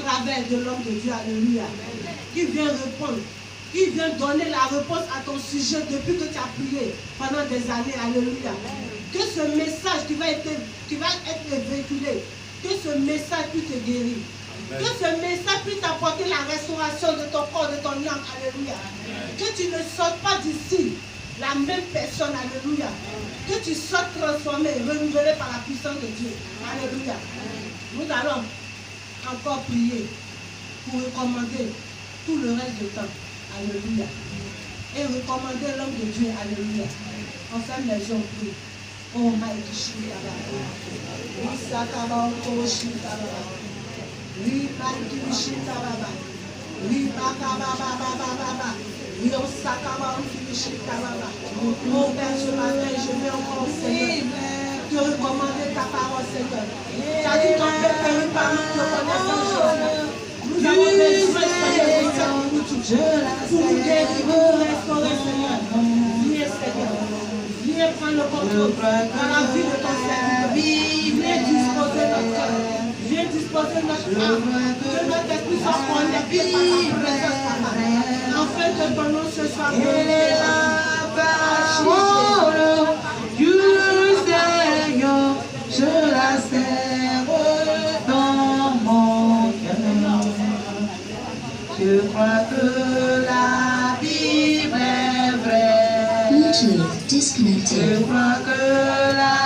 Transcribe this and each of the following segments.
travers de l'homme de Dieu, alléluia, qui vient répondre, qui vient donner la réponse à ton sujet depuis que tu as prié pendant des années, alléluia. Que ce message qui va être véhiculé, que ce message puisse te guérir. Que ce message puisse t'apporter la restauration de ton corps, de ton âme, alléluia. Que tu ne sortes pas d'ici la même personne, alléluia. Que tu sois transformé, renouvelé par la puissance de Dieu, alléluia. Nous allons encore prier pour recommander tout le reste du temps, alléluia. Et recommander l'homme de Dieu, alléluia. On ferme les yeux, on prie. Oh my Mon Père, ce matin, je vais encore, Seigneur, te recommander ta parole, Seigneur. Tu as dit ton Père périt par nous, te connaissons, Jésus. Nous avons besoin, Seigneur, pour nous guérir, pour nous restaurer, Seigneur. Viens, Seigneur. Viens prendre le contrôle dans la vie de ton serviteur. Viens disposer notre cœur. Viens disposer notre âme. Que notre esprit soit connecté par ta présence, Papa. Afin que ton nom se soit glorifié. Parole du Seigneur, je la serre dans mon cœur. Je crois que la Bible est vraie. Bluetooth disconnected. Je crois que la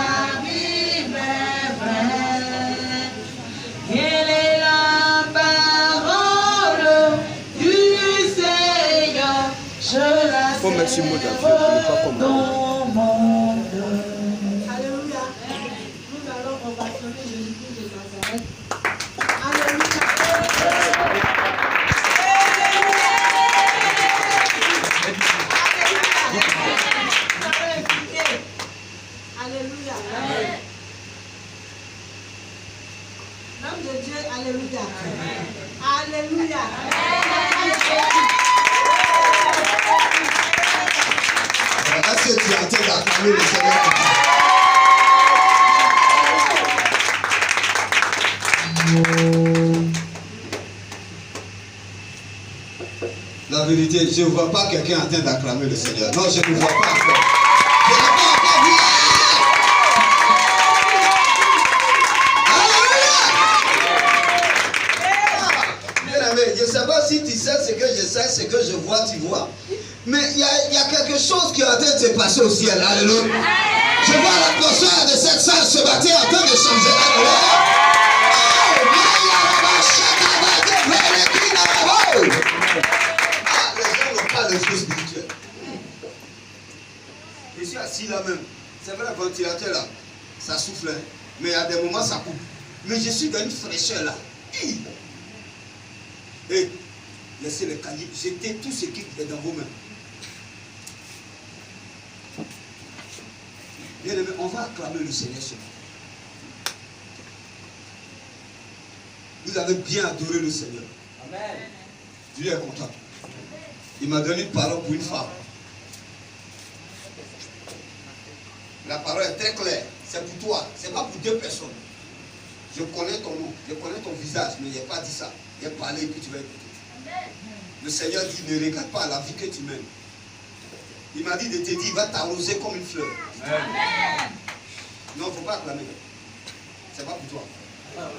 Bible est vraie. Elle est la parole du Seigneur. Je la serre dans mon cœur. Alléluia. Nous allons ovationner Jésus-Christ de Nazareth. Alléluia. Alléluia. L'homme de Dieu, alléluia. Alléluia. Est-ce que tu es en train d'acclamer le Seigneur? La vérité, je ne vois pas quelqu'un en train d'acclamer le Seigneur. Non, je ne vois pas encore. Je n'ai pas encore vu. Alléluia! Bien aimé, je ne sais pas si tu sais ce que je sais, ce que je vois, tu vois. Mais il y a quelque chose qui est en train de se passer au ciel. Alléluia. Je vois l'atmosphère de cette salle ce matin en train de changer. Alléluia. Ah, les gens n'ont pas l'esprit spirituel. Je suis assis là même. C'est vrai, le ventilateur là, ça souffle. Hein? Mais il y a des moments, ça coupe. Mais je suis dans une fraîcheur là. Et laissez le cahier, jetez tout ce qui est dans vos mains. Bien aimé, on va acclamer le Seigneur ce matin. Vous avez bien adoré le Seigneur. Amen. Dieu est content. Il m'a donné une parole pour une femme. La parole est très claire. C'est pour toi. Ce n'est pas pour deux personnes. Je connais ton nom. Je connais ton visage. Mais il n'a pas dit ça. Il a parlé et puis tu vas écouter. Amen. Le Seigneur dit, ne regarde pas la vie que tu mènes. Il m'a dit de te dire, il va t'arroser comme une fleur. Amen. Non, il ne faut pas acclamer. Ce n'est pas pour toi. Amen.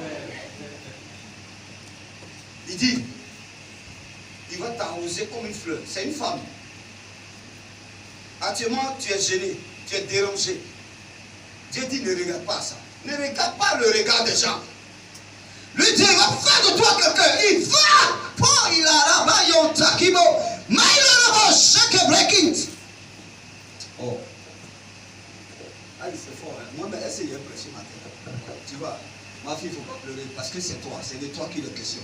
Il dit, il va t'arroser comme une fleur. C'est une femme. Actuellement, tu es gêné, tu es dérangé. Dieu dit, ne regarde pas ça. Ne regarde pas le regard des gens. Lui dit, il va faire de toi quelqu'un. Il va. Oh, il a là-bas, yon takibo. Maïlo, chaque breaking. Oh. Ah, c'est fort. Hein? Moi, mais essayez un peu ce matin. Tu vois, ma fille, il ne faut pas pleurer parce que c'est toi. C'est de toi qui est la question.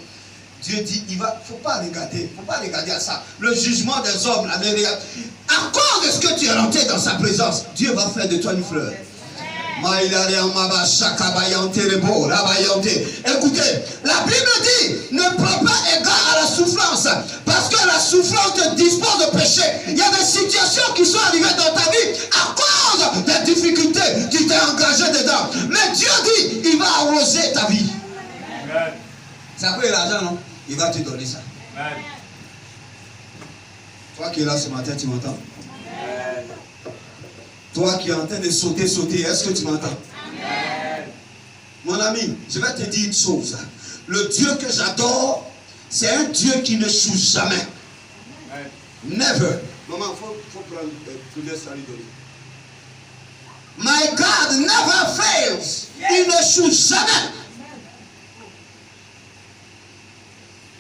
Dieu dit, il va, faut pas regarder à ça. Le jugement des hommes, la vérité. À cause de ce que tu es rentré dans sa présence, Dieu va faire de toi une fleur. Écoutez, la Bible dit, ne prends pas égard à la souffrance, parce que la souffrance te dispose de péché. Il y a des situations qui sont arrivées dans ta vie à cause des difficultés, tu t'es engagé dedans. Mais Dieu dit, il va arroser ta vie. Amen. Ça coûte l'argent, non? Il va te donner ça. Amen. Toi qui es là ce matin, tu m'entends? Amen. Toi qui es en train de sauter, est-ce que tu m'entends? Amen. Mon ami, je vais te dire une chose. Le Dieu que j'adore, c'est un Dieu qui ne choue jamais. Amen. Never. Maman, il faut prendre le salut de lui. My God never fails. Il ne choue jamais.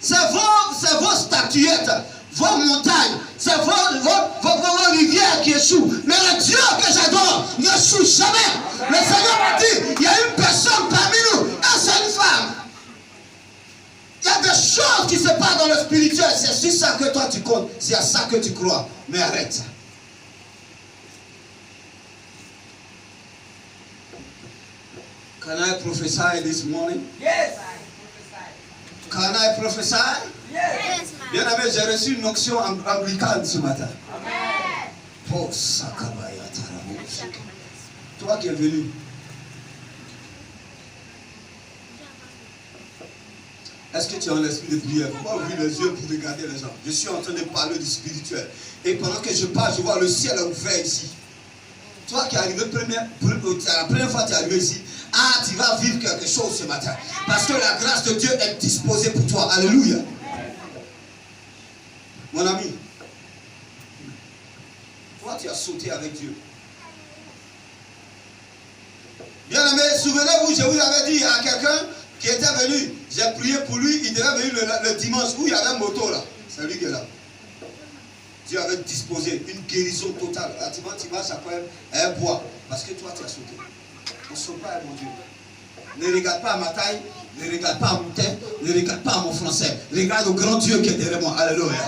C'est vos statuettes, vos montagnes, c'est vos rivières qui échouent. Mais le Dieu que j'adore ne choue jamais. Le Seigneur m'a dit, il y a une personne parmi nous, et c'est une femme. Il y a des choses qui se passent dans le spirituel. C'est sur ça que toi tu comptes. C'est à ça que tu crois. Mais arrête. Can I prophesy this morning? Yes. Can I prophesy? Yes. Bien aimé, j'ai reçu une onction anglicane ce matin. Amen. Oh, Sakabaya Tarabo. Toi qui es venu. Est-ce que tu as un esprit de prière? Pourquoi ouvrir les yeux pour regarder les gens? Je suis en train de parler du spirituel. Et pendant que je parle, je vois le ciel ouvert ici. Toi qui es arrivé la première fois que tu es arrivé ici, tu vas vivre quelque chose ce matin. Parce que la grâce de Dieu est disposée pour toi. Alléluia. Mon ami, toi tu as sauté avec Dieu. Bien aimé, souvenez-vous, je vous avais dit à quelqu'un qui était venu, j'ai prié pour lui, il devait venir le dimanche où il y avait un moto là. C'est lui qui est là. Dieu avait disposé une guérison totale. Tu marches après un bois. Parce que toi tu as sauté. On ne saute pas, mon Dieu. Ne regarde pas à ma taille, ne regarde pas à mon tête, ne regarde pas à mon français. Regarde au grand Dieu qui est derrière moi. Alléluia.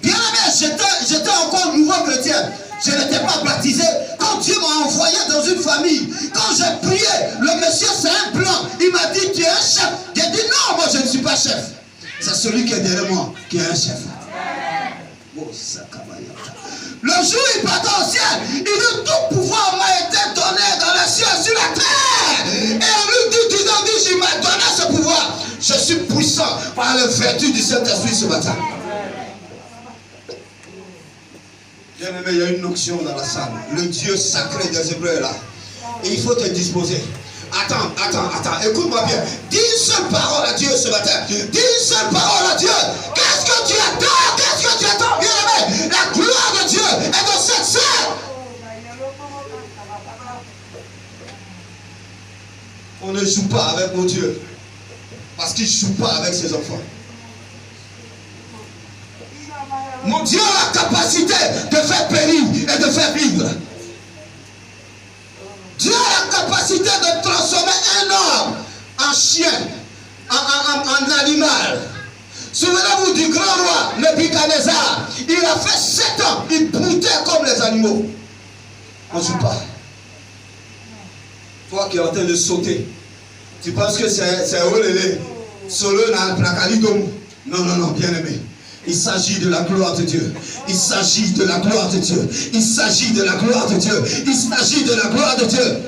Bien aimé, j'étais encore nouveau chrétien. Je n'étais pas baptisé. Quand Dieu m'a envoyé dans une famille, quand j'ai prié, le monsieur c'est un blanc. Il m'a dit tu es un chef. J'ai dit non, moi je ne suis pas chef. C'est celui qui est derrière moi qui est un chef. Oh, le jour où il partait au ciel, il dit tout pouvoir m'a été donné dans les cieux et sur la terre. Et on lui dit, il m'a donné ce pouvoir. Je suis puissant par la vertu du Saint-Esprit ce matin. Bien aimé, il y a une onction dans la salle. Le Dieu sacré des Hébreux est là. Et il faut te disposer. Attends, écoute-moi bien. Dis une seule parole à Dieu ce matin. Dis une seule parole à Dieu. Qu'est-ce que tu attends? Qu'est-ce que tu attends, bien aimé? La gloire de Dieu est dans cette salle. On ne joue pas avec mon Dieu. Parce qu'il ne joue pas avec ses enfants. Mon Dieu a la capacité de faire périr et de faire vivre. Dieu a la capacité de transformer un homme en chien, en animal. Souvenez-vous du grand roi Nebuchadnezzar. Il a fait 7 ans, il broutait comme les animaux. On ne joue pas. Toi qui es en train de sauter, tu penses que c'est olélé, solo dans le placalidom. Non, bien aimé. Il s'agit de la gloire de Dieu. Il s'agit de la gloire de Dieu. Il s'agit de la gloire de Dieu. Il s'agit de la gloire de Dieu.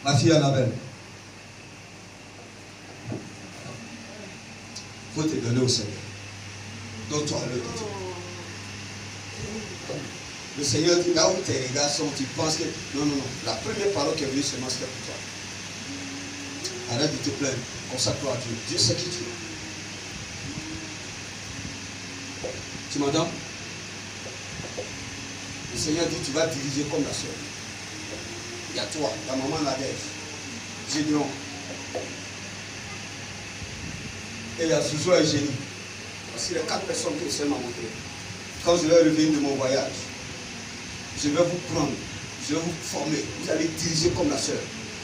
Ma fille Annabelle, il faut te donner au Seigneur. Donne-toi à l'œuvre de Dieu. Le Seigneur dit, là où tes regards sont, tu penses que... Non. La première parole qui est venue seulement, c'était pour toi. Arrête de te plaindre. Consacre-toi à Dieu. Dieu sait qui tu es. Tu m'entends? Le Seigneur dit, tu vas diriger comme la soeur. Il y a toi, ta maman Nadège, Gédéon. Et il y a Zouzou et Génie. Voici les 4 personnes que le Seigneur m'a montrées. Quand je vais revenir de mon voyage, je vais vous prendre, je vais vous former. Vous allez diriger comme la soeur.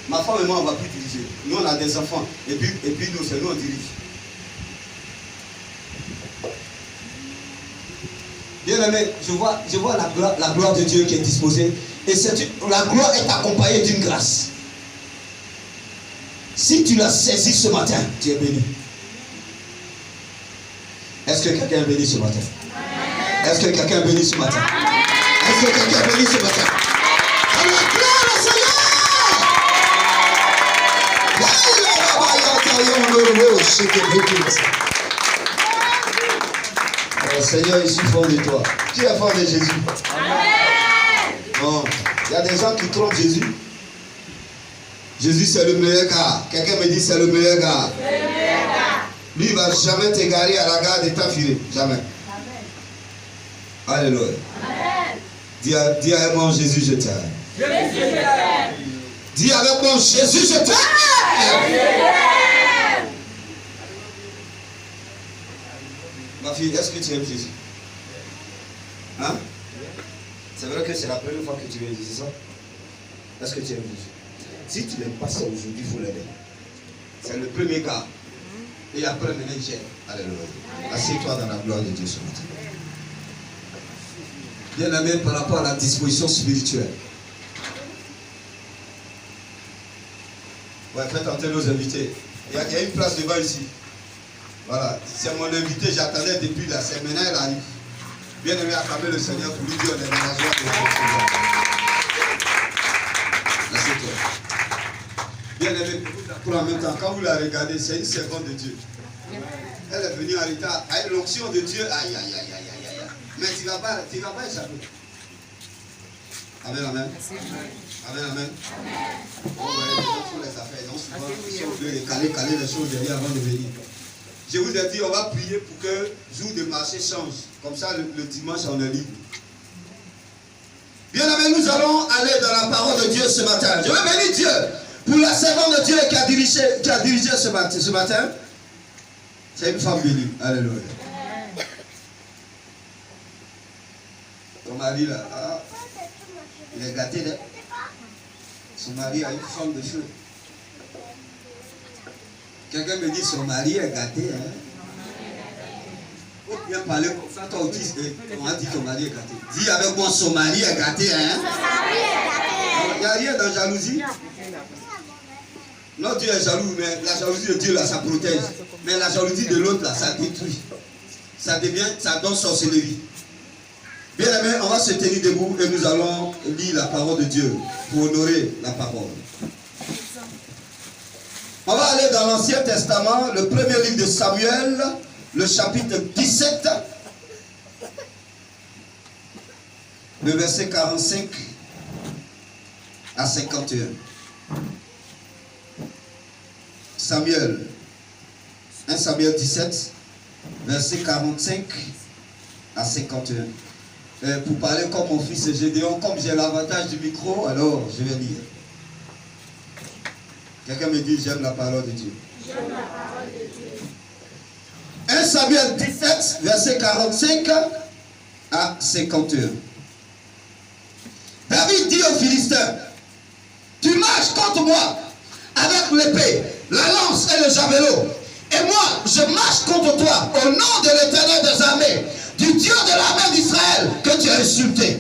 Ma femme et moi, on ne va plus diriger. Nous, on a des enfants. Et puis nous, c'est nous, on dirige. Bien aimé, je vois la gloire de Dieu qui est disposée. Et la gloire est accompagnée d'une grâce. Si tu l'as saisi ce matin, tu es béni. Est-ce que quelqu'un est béni ce matin? Est-ce que quelqu'un est béni ce matin? Est-ce que quelqu'un bénit ce matin? Alors, gloire au Seigneur! Oh, Seigneur, je suis fort de toi. Qui est fort de Jésus? Amen. Bon, il y a des gens qui trompent Jésus. Jésus, c'est le meilleur gars. Quelqu'un me dit, c'est le meilleur gars. Lui, il ne va jamais t'égarer à la gare de t'enfiler. Jamais. Amen. Alléluia. Amen. Dis avec moi, Jésus, je t'aime. Jésus, je t'aime. Dis avec moi, Jésus, je t'aime. Ma fille, est-ce que tu aimes Jésus? Hein? C'est vrai que c'est la première fois que tu viens ici, c'est ça? Est-ce que tu aimes Jésus? Si tu n'aimes pas ça aujourd'hui, il faut l'aider. C'est le premier cas. Et après, maintenant, j'aime. Alléluia. Assieds-toi dans la gloire de Dieu ce matin. Bien aimé, par rapport à la disposition spirituelle. Ouais, faites entrer nos invités. Il y a une place devant ici. Voilà, c'est mon invité, j'attendais depuis là, c'est maintenant elle arrive. Bien aimé, acclamer le Seigneur pour lui dire on est dans la joie de votre Seigneur. Assieds-toi. Bien aimé, pour en même temps, quand vous la regardez, c'est une servante de Dieu. Elle est venue en retard, avec l'onction de Dieu, aïe, aïe, aïe, aïe, aïe, aïe. Mais tu ne vas pas échapper. Amen, amen. Amen, amen. Bon, les gens font les affaires, donc souvent, ils sont obligés de caler les choses derrière avant de venir. Je vous ai dit, on va prier pour que le jour de marché change. Comme ça, le dimanche, on est libre. Bien aimé, nous allons aller dans la parole de Dieu ce matin. Je veux bénir Dieu pour la servante de Dieu qui a dirigé ce matin. C'est une femme bénie. Alléluia. Ton mari, là, il est gâté, là. Son mari a une forme de feu. Quelqu'un me dit son mari est gâté. Hein? Faut bien parler comme ça, toi autiste. On a dit ton mari est gâté. Dis avec moi, son mari est gâté. Hein? Il n'y a rien dans jalousie. Non, Dieu est jaloux, mais la jalousie de Dieu là, ça protège. Mais la jalousie de l'autre là, ça détruit. Ça donne sorcellerie. Bien aimé, on va se tenir debout et nous allons lire la parole de Dieu pour honorer la parole. On va aller dans l'Ancien Testament, le premier livre de Samuel, le chapitre 17, le verset 45 à 51. Samuel, 1 Samuel 17, verset 45 à 51. Pour parler comme mon fils Gédéon, comme j'ai l'avantage du micro, alors je vais lire. Quelqu'un me dit, j'aime la parole de Dieu. J'aime la parole de Dieu. 1 Samuel 17, verset 45 à 51. David dit aux Philistins, tu marches contre moi avec l'épée, la lance et le javelot. Et moi, je marche contre toi au nom de l'Éternel des armées, du Dieu de l'armée d'Israël que tu as insulté.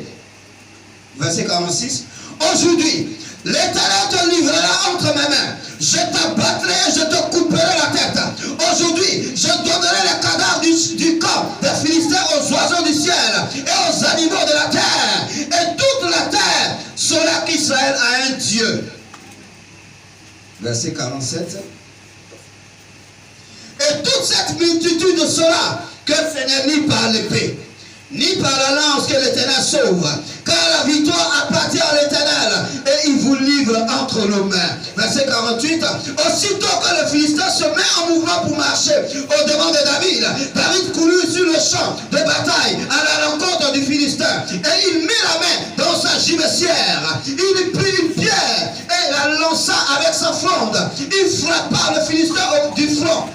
Verset 46. Aujourd'hui, l'Éternel te livrera entre mes mains. Je t'abattrai et je te couperai la tête. Aujourd'hui, je donnerai les cadavres du camp des Philistins aux oiseaux du ciel et aux animaux de la terre. Et toute la terre saura qu'Israël a un Dieu. Verset 47. Et toute cette multitude saura que ce n'est ni par l'épée, ni par la lance que l'Éternel sauve, car la victoire appartient à l'Éternel et il vous livre entre nos mains. Verset 48. Aussitôt que le Philistin se met en mouvement pour marcher au-devant de David, David courut sur le champ de bataille à la rencontre du Philistin et il mit la main dans sa gibecière. Il prit une pierre et la lança avec sa fronde. Il frappa le Philistin du front.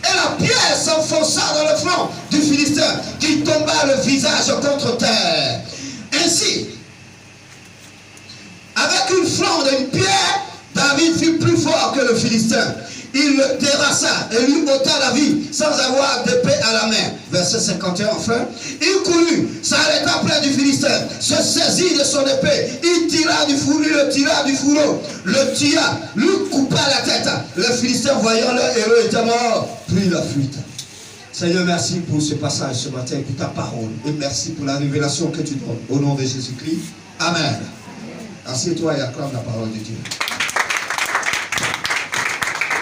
Et la pierre s'enfonça dans le front du Philistin qui tomba le visage contre terre. Ainsi, avec une fronde et une pierre, David fut plus fort que le Philistin. Il le terrassa et lui ôta la vie sans avoir d'épée à la main. Verset 51 enfin. Il courut, s'arrêta près du Philistin, se saisit de son épée, il tira du fourreau, le tua, lui coupa la tête. Le Philistin, voyant leur héros était mort, prit la fuite. Seigneur, merci pour ce passage ce matin, pour ta parole. Et merci pour la révélation que tu donnes. Au nom de Jésus-Christ. Amen. Assieds-toi et acclame la parole de Dieu.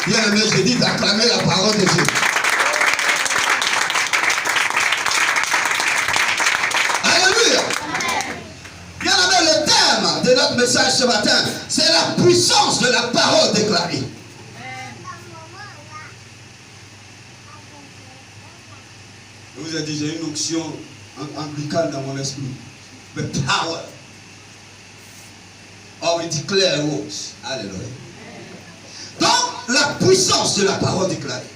Bien aimé, je dis d'acclamer la parole de Dieu. Alléluia. Bien aimé, le thème de notre message ce matin, c'est la puissance de la parole déclarée. Je vous ai dit, j'ai une onction anglicane dans mon esprit. The power of the declared words. Alléluia. Donc, la puissance de la parole déclarée.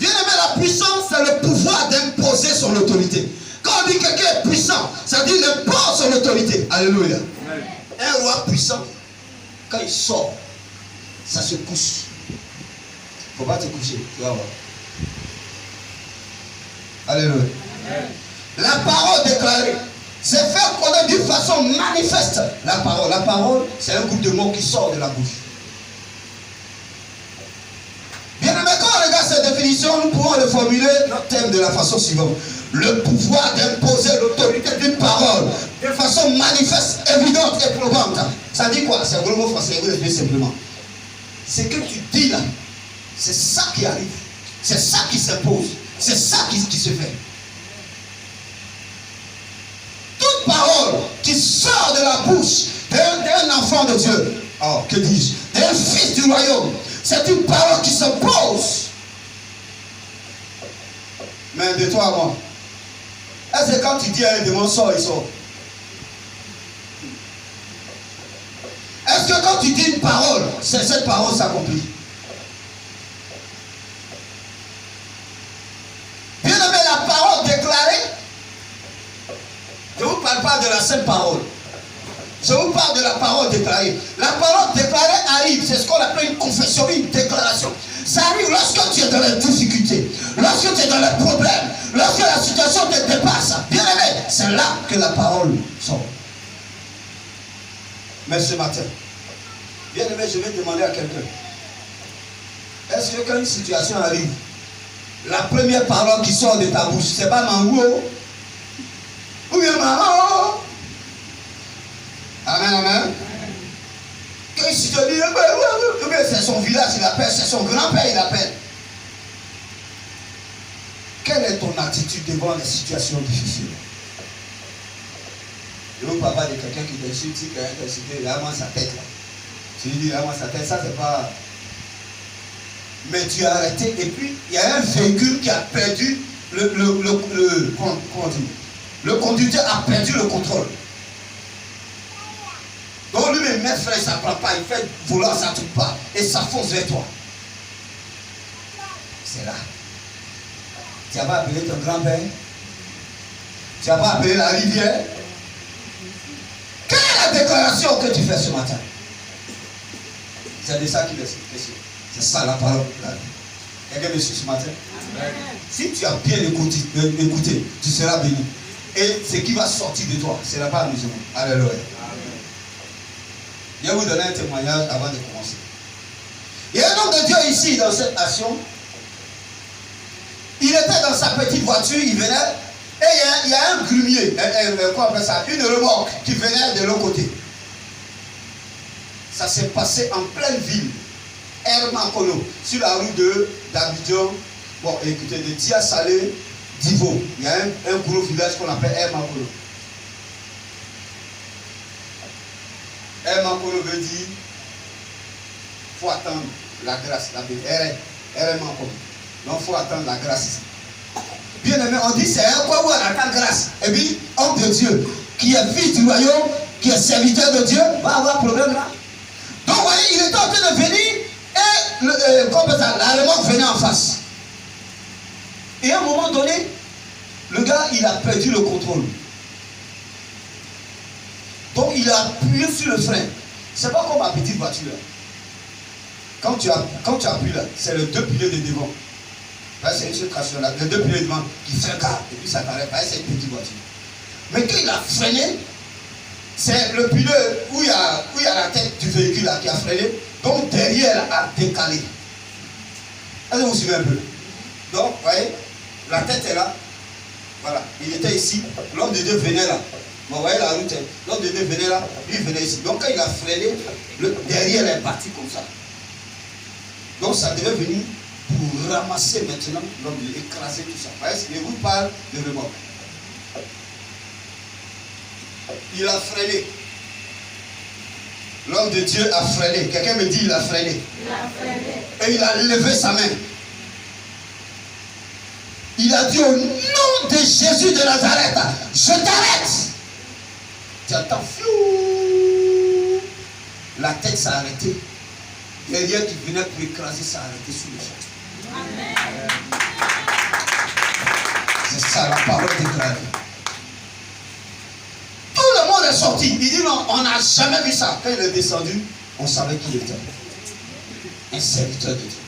Bien aimé, la puissance, c'est le pouvoir d'imposer son autorité. Quand on dit que quelqu'un est puissant, ça dit qu'il impose son autorité. Alléluia. Amen. Un roi puissant, quand il sort, ça se couche. Il ne faut pas te coucher, tu vas voir. Alléluia. Amen. La parole déclarée, c'est faire connaître d'une façon manifeste la parole. La parole, c'est un groupe de mots qui sort de la bouche. Bien aimé, quand on regarde cette définition, nous pouvons le formuler notre thème de la façon suivante. Le pouvoir d'imposer l'autorité d'une parole de façon manifeste, évidente et probante. Ça dit quoi? C'est un gros mot français, vous le simplement. Ce que tu dis là, c'est ça qui arrive. C'est ça qui s'impose. C'est ça qui se fait. Toute parole qui sort de la bouche d'un enfant de Dieu, oh, que dis-je, d'un fils du royaume, c'est une parole qui s'impose. Mais de toi à moi, est-ce que quand tu dis à un démon sort, il sort? Est-ce que quand tu dis une parole, cette parole s'accomplit? Bien aimé, la parole déclarée, je ne vous parle pas de la seule parole. Je vous parle de la parole déclarée. La parole déclarée arrive, c'est ce qu'on appelle une confession, une déclaration. Ça arrive lorsque tu es dans la difficulté, lorsque tu es dans le problème, lorsque la situation te dépasse. Bien aimé, c'est là que la parole sort. Mais ce matin, bien aimé, je vais demander à quelqu'un, est-ce que quand une situation arrive, la première parole qui sort de ta bouche, c'est pas Mango ou bien Maman? Amen, amen. Que si tu dis, c'est son village, il appelle, c'est son grand-père, il appelle. Quelle est ton attitude devant les situations difficiles? Je ne veux pas parler de quelqu'un qui t'insulte, qui t'insulte, il a sa tête là. Tu lui dis, il a sa tête, ça c'est pas. Mais tu as arrêté, et puis il y a un véhicule qui a perdu le conducteur a perdu le contrôle. Donc lui-même, mes frères, ça ne prend pas, il fait volant, ça ne tourne pas, et ça fonce vers toi. C'est là. Tu n'as pas appelé ton grand-père? Tu n'as pas appelé la rivière? Quelle est la déclaration que tu fais ce matin? C'est de ça qu'il est question. C'est ça la parole. Quelqu'un me suit ce matin? Amen. Si tu as bien écouté, tu seras béni. Et ce qui va sortir de toi, ce n'est pas amusement. Alléluia. Je vais vous donner un témoignage avant de commencer. Il y a un homme de Dieu ici dans cette nation. Il était dans sa petite voiture, il venait, et il y a un grumier, quoi on appelle ça, une remorque qui venait de l'autre côté. Ça s'est passé en pleine ville, Hermankolo, sur la route d'Abidjan, bon écoutez, de Tia Salé, d'Ivo. Il y a un gros village qu'on appelle Hermankolo. Hermankolo veut dire, il faut attendre la grâce, la bénédiction. Hermankolo. Donc il faut attendre la grâce. Bien aimé, on dit c'est un quoi où on attend grâce. Et puis, homme de Dieu, qui est fils du royaume, qui est serviteur de Dieu, va avoir problème là. Donc vous voyez, il était en train de venir et la remorque venait en face. Et à un moment donné, le gars, il a perdu le contrôle. Donc il a appuyé sur le frein. C'est pas comme ma petite voiture. Quand tu appuies là, c'est les deux piliers de devant. C'est une situation là, les deux piliers de devant qui fréquentent et puis ça t'arrête. C'est une petite voiture. Mais quand il a freiné, c'est le pilier où il y a la tête du véhicule là qui a freiné. Donc derrière a décalé. Est-ce que vous suivez un peu? Donc, vous voyez, la tête est là. Voilà, il était ici. L'homme de Dieu venait là. Vous voyez la route, l'homme de Dieu venait là, lui venait ici. Donc quand il a freiné, le derrière est parti comme ça. Donc ça devait venir pour ramasser maintenant l'homme de Dieu, écraser tout ça. Vous voyez, je vous parle de remorque. Il a freiné. L'homme de Dieu a freiné. Quelqu'un me dit il a freiné. Il a freiné. Et il a levé sa main. Il a dit au nom de Jésus de Nazareth, je t'arrête. Tu entends, fiou. La tête s'est arrêtée. Derrière qui venait pour écraser s'est arrêté sous le sol. Amen. C'est ça la parole déclarée. Tout le monde est sorti. Il dit non, on n'a jamais vu ça. Quand il est descendu, on savait qui il était. Un serviteur de Dieu.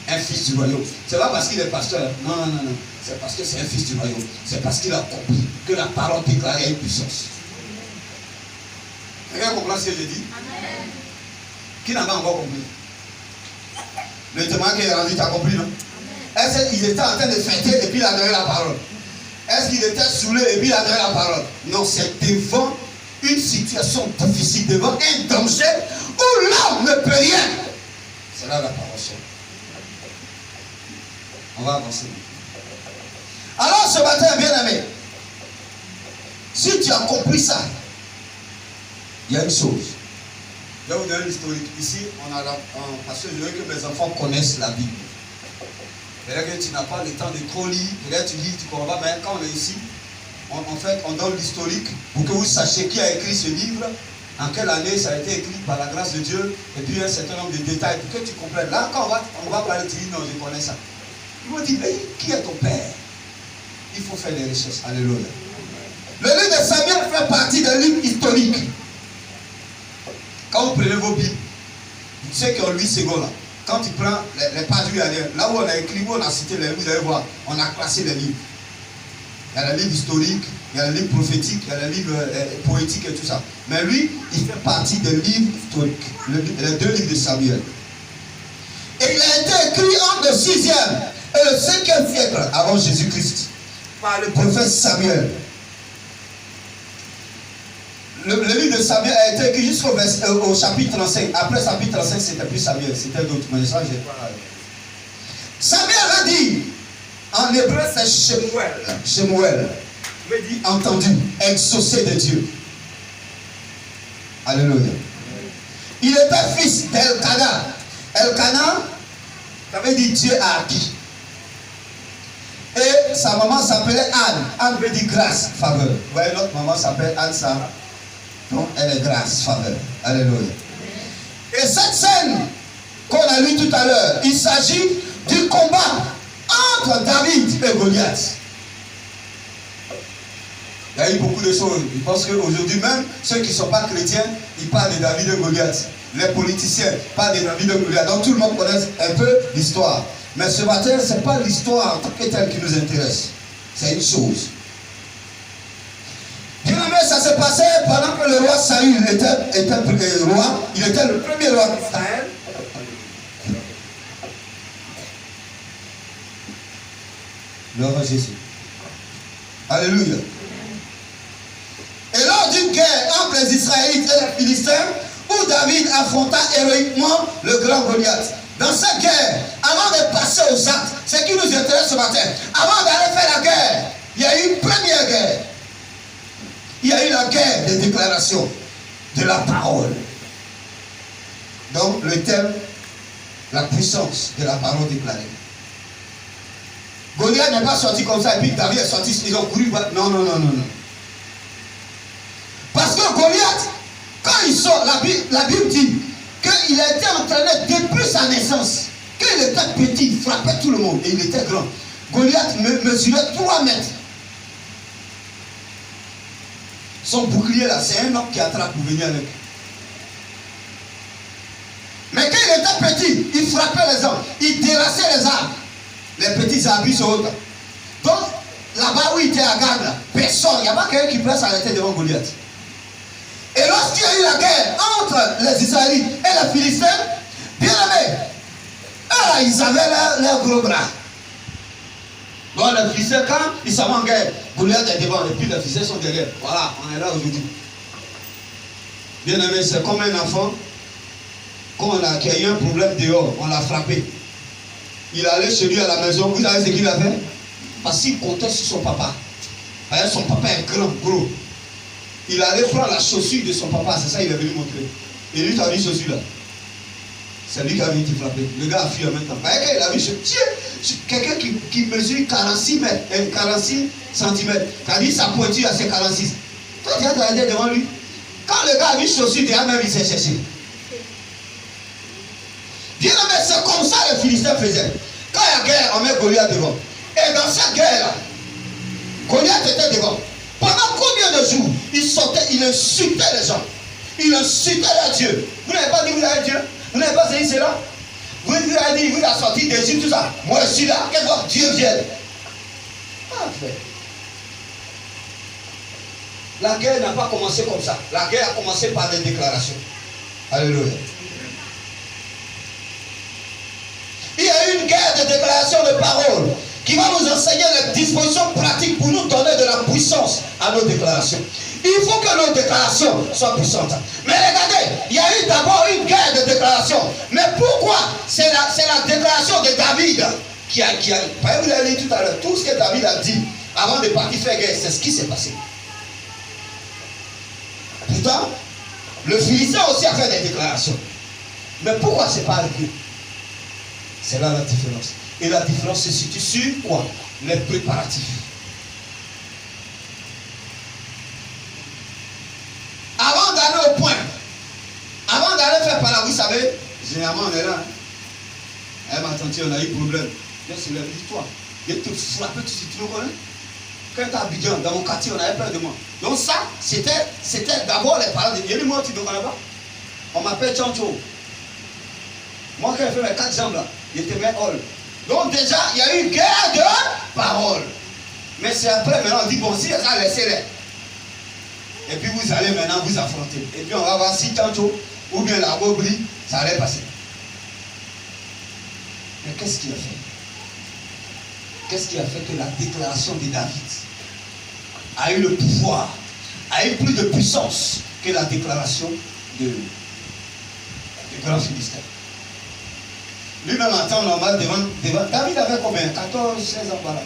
Un fils du royaume. C'est pas parce qu'il est pasteur. Non, non, non, non. C'est parce que c'est un fils du royaume. C'est parce qu'il a compris que la parole déclarée a une puissance. Quelqu'un comprend ce que je dis? Amen. Qui n'a pas encore compris? Le témoin qui est rendu, tu as compris, non? Est-ce qu'il était en train de fêter et puis il a donné la parole? Est-ce qu'il était saoulé et puis il a donné la parole? Non, c'est devant une situation difficile, devant un danger où l'homme ne peut rien. C'est là la parole sort. On va avancer. Alors ce matin, bien aimé, si tu as compris ça, il y a une chose. Je vais vous donner l'historique. Ici, parce que je veux que mes enfants connaissent la Bible. Peut-être que tu n'as pas le temps de trop lire, peut-être tu lis, tu comprends pas, mais quand on est ici, on donne l'historique pour que vous sachiez qui a écrit ce livre, en quelle année ça a été écrit par la grâce de Dieu, et puis un certain nombre de détails pour que tu comprennes. Là, quand on va parler, tu dis non, je connais ça. Ils vont dire, mais qui est ton père? Il faut faire des recherches. Alléluia. Le livre de Samuel fait partie d'un livre historique. Quand vous prenez vos Bibles, vous savez qu'il y a 8 secondes là. Quand tu prends les pages où il y a là où on a écrit, où on a cité les livres, vous allez voir, on a classé les livres. Il y a les livres historiques, il y a les livres prophétiques, il y a les livres poétiques et tout ça. Mais lui, il fait partie des livres historiques, les 2 livres de Samuel. Et il a été écrit entre le 6e et le 5e siècle avant Jésus-Christ par le prophète Samuel. Le livre de Samuel a été écrit jusqu'au chapitre 35. Après le chapitre 35, c'était plus Samuel, c'était d'autres. Mais ça, j'ai pas. Samuel a dit, en hébreu, c'est Shemuel. Shemuel. Il dit entendu, exaucé de Dieu. Alléluia. Il était fils d'Elkana. Elkana, ça veut dire Dieu a acquis. Et sa maman s'appelait Anne. Anne veut dire grâce, faveur. Vous voyez, notre maman s'appelle Anne Sarah. Donc, elle est grâce, faveur. Alléluia. Et cette scène qu'on a lue tout à l'heure, il s'agit du combat entre David et Goliath. Il y a eu beaucoup de choses. Je pense qu'aujourd'hui même, ceux qui ne sont pas chrétiens, ils parlent de David et Goliath. Les politiciens parlent de David et Goliath. Donc tout le monde connaît un peu l'histoire. Mais ce matin, ce n'est pas l'histoire en tant que telle qui nous intéresse. C'est une chose. Bien aimé, ça s'est passé pendant que le roi Saül était roi. Il était le premier roi d'Israël. Gloire à Jésus. Alléluia. Et lors d'une guerre entre les Israélites et les Philistins, où David affronta héroïquement le grand Goliath. Dans cette guerre, avant de passer aux actes, ce qui nous intéresse ce matin, avant d'aller faire la guerre, il y a eu une première guerre. Il y a eu la guerre des déclarations, de la parole. Donc le thème, la puissance de la parole déclarée. Goliath n'est pas sorti comme ça et puis David est sorti, ils ont couru. Non, non, non, non, non. Parce que Goliath, quand il sort, la Bible dit qu'il a été entraîné depuis sa naissance. Quand il était petit, il frappait tout le monde et il était grand. Goliath mesurait 3 mètres. Son bouclier là, c'est un homme qui attrape pour venir avec. Mais quand il était petit, il frappait les hommes, il terrassait les arbres. Les petits arbres sont hauts. Donc, là-bas où il était à garde, là, personne, il n'y a pas quelqu'un qui peut s'arrêter devant Goliath. Et lorsqu'il y a eu la guerre entre les Israélites et les Philistins, bien aimé, là, ils avaient leurs gros bras. Donc les Philistins, quand ils s'en vont en guerre, Goliath est devant, et puis les Philistins sont derrière. Voilà, on est là aujourd'hui. Bien aimé, c'est comme un enfant, quand qui a eu un problème dehors, on l'a frappé. Il allait chez lui à la maison, vous savez ce qu'il a fait? Parce qu'il comptait sur son papa. Son papa est grand, gros. Il allait prendre la chaussure de son papa, c'est ça qu'il est venu montrer. Et lui, tu as vu chaussure là. C'est lui qui a venu te frapper. Le gars a fui en même temps. Quand il a vu quelqu'un qui mesure 46 mètres, 46 cm. Tu as dit sa pointure à ses 46. Toi, tu as regardé devant lui. Quand le gars a vu chaussure, déjà même il s'est cherché. Bien aimé, c'est comme ça les Philistins faisaient. Quand il y a guerre, on met Goliath devant. Et dans cette guerre-là, Goliath était devant. Pendant combien de jours il sortait, il insultait les gens. Il insultait leur Dieu. Vous n'avez pas dit vous avez Dieu? Vous n'avez pas dit cela? Vous avez dit, vous avez sorti d'Égypte, tout ça. Moi je suis là, qu'est-ce que Dieu vienne? Parfait. La guerre n'a pas commencé comme ça. La guerre a commencé par des déclarations. Alléluia. Il y a une guerre de déclarations de paroles qui va nous enseigner les dispositions pratiques pour nous donner de la puissance à nos déclarations. Il faut que nos déclarations soient puissantes. Mais regardez, il y a eu d'abord une guerre de déclarations. Mais pourquoi? C'est la déclaration de David qui a vous l'avez dit tout à l'heure, tout ce que David a dit avant de partir faire guerre, c'est ce qui s'est passé. Pourtant, le Philistin aussi a fait des déclarations. Mais pourquoi ce n'est pas arrivé? C'est là la différence. Et la différence se situe sur quoi? Les préparatifs. Avant d'aller au point, avant d'aller faire par là, vous savez, généralement on est là. Eh ma tante, on a eu problème. Bien sûr, la victoire. Il te frappe tout de suite, tu me connais? Quand tu es à Abidjan, dans mon quartier, on avait peur de moi. Donc ça, c'était d'abord les paroles de Dieu. Moi, tu ne me connais pas? On m'appelle Chancho. Moi, quand j'ai fait mes 4 jambes là, j'étais mes hall. Donc déjà, il y a eu une guerre de paroles. Mais c'est après, maintenant, on dit, bon, si ça, laissez-les. Et puis vous allez maintenant vous affronter. Et puis on va voir si Chancho ou bien la Bobri, ça allait passer. Mais qu'est-ce qu'il a fait? Qu'est-ce qui a fait que la déclaration de David a eu le pouvoir, a eu plus de puissance que la déclaration de grand Philistin? Lui-même en temps normal devant David avait combien? 14, 16 ans par là.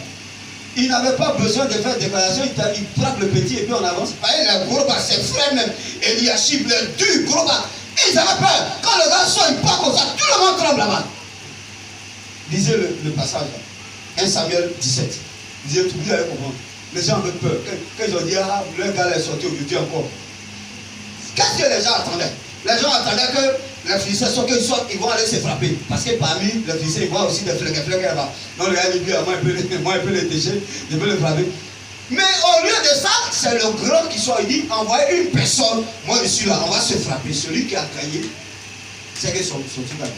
Il n'avait pas besoin de faire déclaration, il frappe le petit et puis on avance. Les gros bas, ses frères même, Eliashib, les deux gros bas, ils avaient peur. Quand le gars sort, il part comme ça, tout le monde tremble là-bas. Lisez le passage là. 1 Samuel 17. Lisez tout, vous allez comprendre. Les gens avaient peur. Quand ils ont dit, ah, le gars est sorti aujourd'hui encore. Qu'est-ce que les gens attendaient? Les gens attendaient que les Philistins sortent, qu'ils sortent, ils vont aller se frapper. Parce que parmi les Philistins, ils voient aussi des flingues là-bas. Donc le gars dit, moi il peut les déchirer, je peux les frapper. Mais au lieu de ça, c'est le grand qui soit, il dit, envoyez une personne, moi je suis là, on va se frapper. Celui qui a gagné, c'est que son truc a gagné.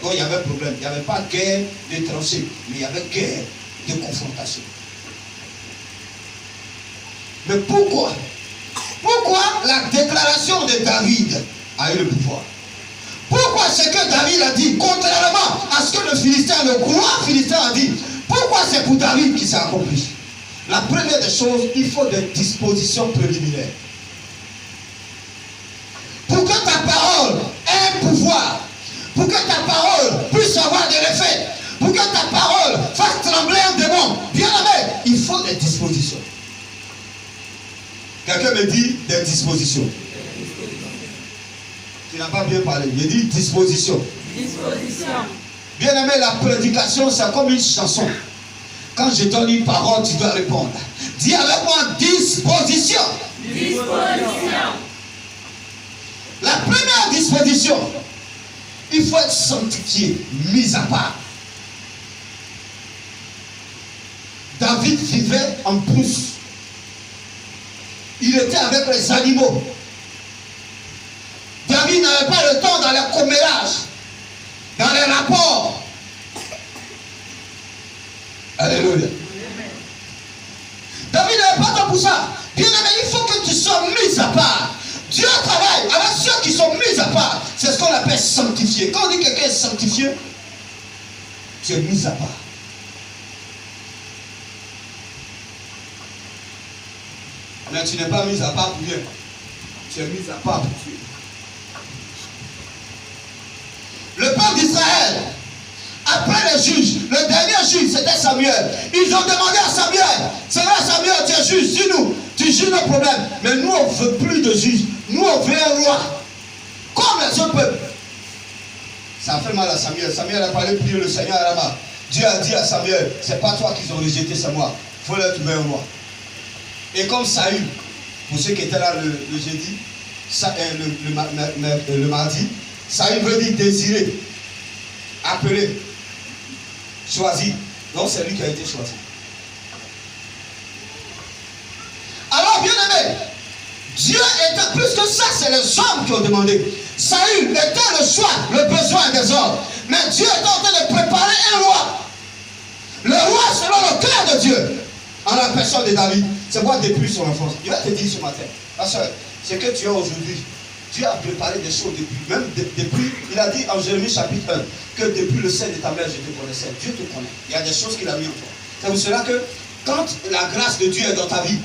Donc il y avait un problème, il n'y avait pas guerre de tranchées, mais il y avait guerre de confrontation. Mais pourquoi la déclaration de David a eu le pouvoir? Pourquoi ce que David a dit, contrairement à ce que le Philistin, le grand Philistin a dit, pourquoi c'est pour David qui s'est accompli? La première des choses, il faut des dispositions préliminaires. Pour que ta parole ait un pouvoir, pour que ta parole puisse avoir de l'effet, pour que ta parole fasse trembler un démon, bien aimé, il faut des dispositions. Quelqu'un me dit des dispositions. Tu n'as pas bien parlé. Il dit disposition. Disposition. Bien aimé, la prédication, c'est comme une chanson. Quand je donne une parole, tu dois répondre. Dis avec moi disposition. Disposition. La première disposition, il faut être sanctifié, mis à part. David vivait en brousse. Il était avec les animaux. David n'avait pas le temps dans les commérages, dans les rapports. Alléluia. David n'avait pas temps pour ça. Bien aimé, il faut que tu sois mis à part. Dieu travaille avec ceux qui sont mis à part. C'est ce qu'on appelle sanctifié. Quand on dit que quelqu'un est sanctifié, Tu es mis à part. Mais tu n'es pas mis à part pour rien. Tu es mis à part pour Dieu. Le peuple d'Israël, après les juges, le dernier juge, c'était Samuel. Ils ont demandé à Samuel, c'est vrai Samuel, tu es juge, dis-nous, tu juges nos problèmes. Mais nous, on ne veut plus de juge. Nous, on veut un roi. Comme les autres peuples. Ça a fait mal à Samuel. Samuel a parlé, prier le Seigneur à Rama. Dieu a dit à Samuel, c'est pas toi qu'ils ont rejeté, c'est moi. Il faut leur trouver un roi. Et comme Saül, pour ceux qui étaient là le jeudi, le mardi, Saül veut dire désiré, appelé, choisi. Donc c'est lui qui a été choisi. Alors bien aimé, Dieu était plus que ça, c'est les hommes qui ont demandé. Saül était le choix, le besoin des hommes. Mais Dieu était en train de préparer un roi. Le roi selon le cœur de Dieu. En la personne de David. C'est quoi depuis son enfance? Il va te dire ce matin, ma soeur, ce que tu as aujourd'hui, Dieu a préparé des choses depuis. Même depuis, il a dit en Jérémie chapitre 1, que depuis le sein de ta mère, je te connaissais. Dieu te connaît. Il y a des choses qu'il a mis en toi. C'est pour cela que quand la grâce de Dieu est dans ta vie,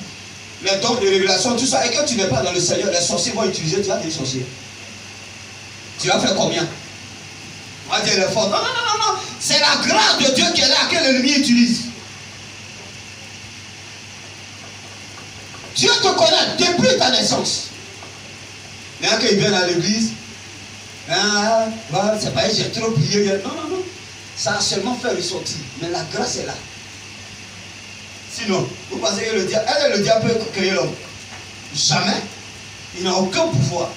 les dons de révélation, tout ça, et que tu n'es pas dans le Seigneur, les sorciers vont utiliser, tu vas des sorciers. Tu vas faire combien? On va dire les forts. Non. C'est la grâce de Dieu qui est là, que l'ennemi utilise. Dieu te connaît depuis ta naissance. Mais quand il vient à l'église, c'est pas j'ai trop prié. Non. Ça a seulement fait ressortir. Mais la grâce est là. Sinon, vous pensez que le diable peut créer l'homme? Jamais. Il n'a aucun pouvoir.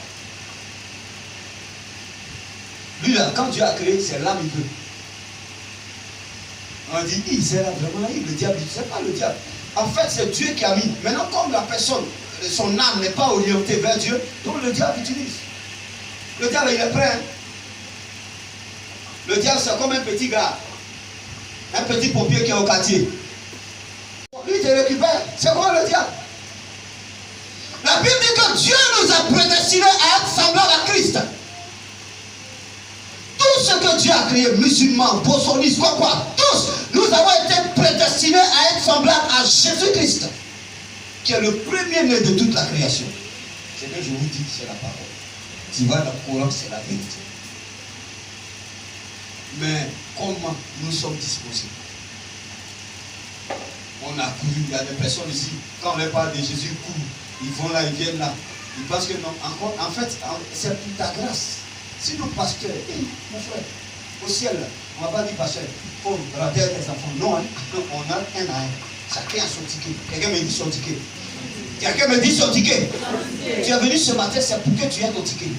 Lui là, quand Dieu a créé, c'est l'âme il peut. On dit, c'est là vraiment le diable. C'est pas le diable. En fait, c'est Dieu qui a mis. Maintenant, comme la personne, son âme n'est pas orientée vers Dieu, donc le diable utilise. Le diable, il est prêt. Hein? Le diable, c'est comme un petit gars. Un petit pompier qui est au quartier. Lui, il te récupère. C'est quoi le diable? La Bible dit que Dieu nous a prédestinés à être semblables à Christ. Tout ce que Dieu a créé, musulmans, bossonistes, quoi, tous, nous avons été prédestinés à être semblables à Jésus-Christ, qui est le premier-né de toute la création. Ce que je vous dis, c'est la parole. Tu vas dans le Coran, c'est la vérité. Mais comment nous sommes disposés? On a couru, il y a des personnes ici, quand on leur parle de Jésus, ils courent, ils vont là, ils viennent là. Ils pensent que non, encore, en fait, c'est pour ta grâce. Sinon, pasteur, mon frère, au ciel, on ne va pas dire pasteur, il faut rater tes enfants. Non, on a un à un. Chacun a son ticket. Quelqu'un me dit son ticket. Quelqu'un me dit son ticket. Tu es venu ce matin, c'est pour que tu aies ton ticket.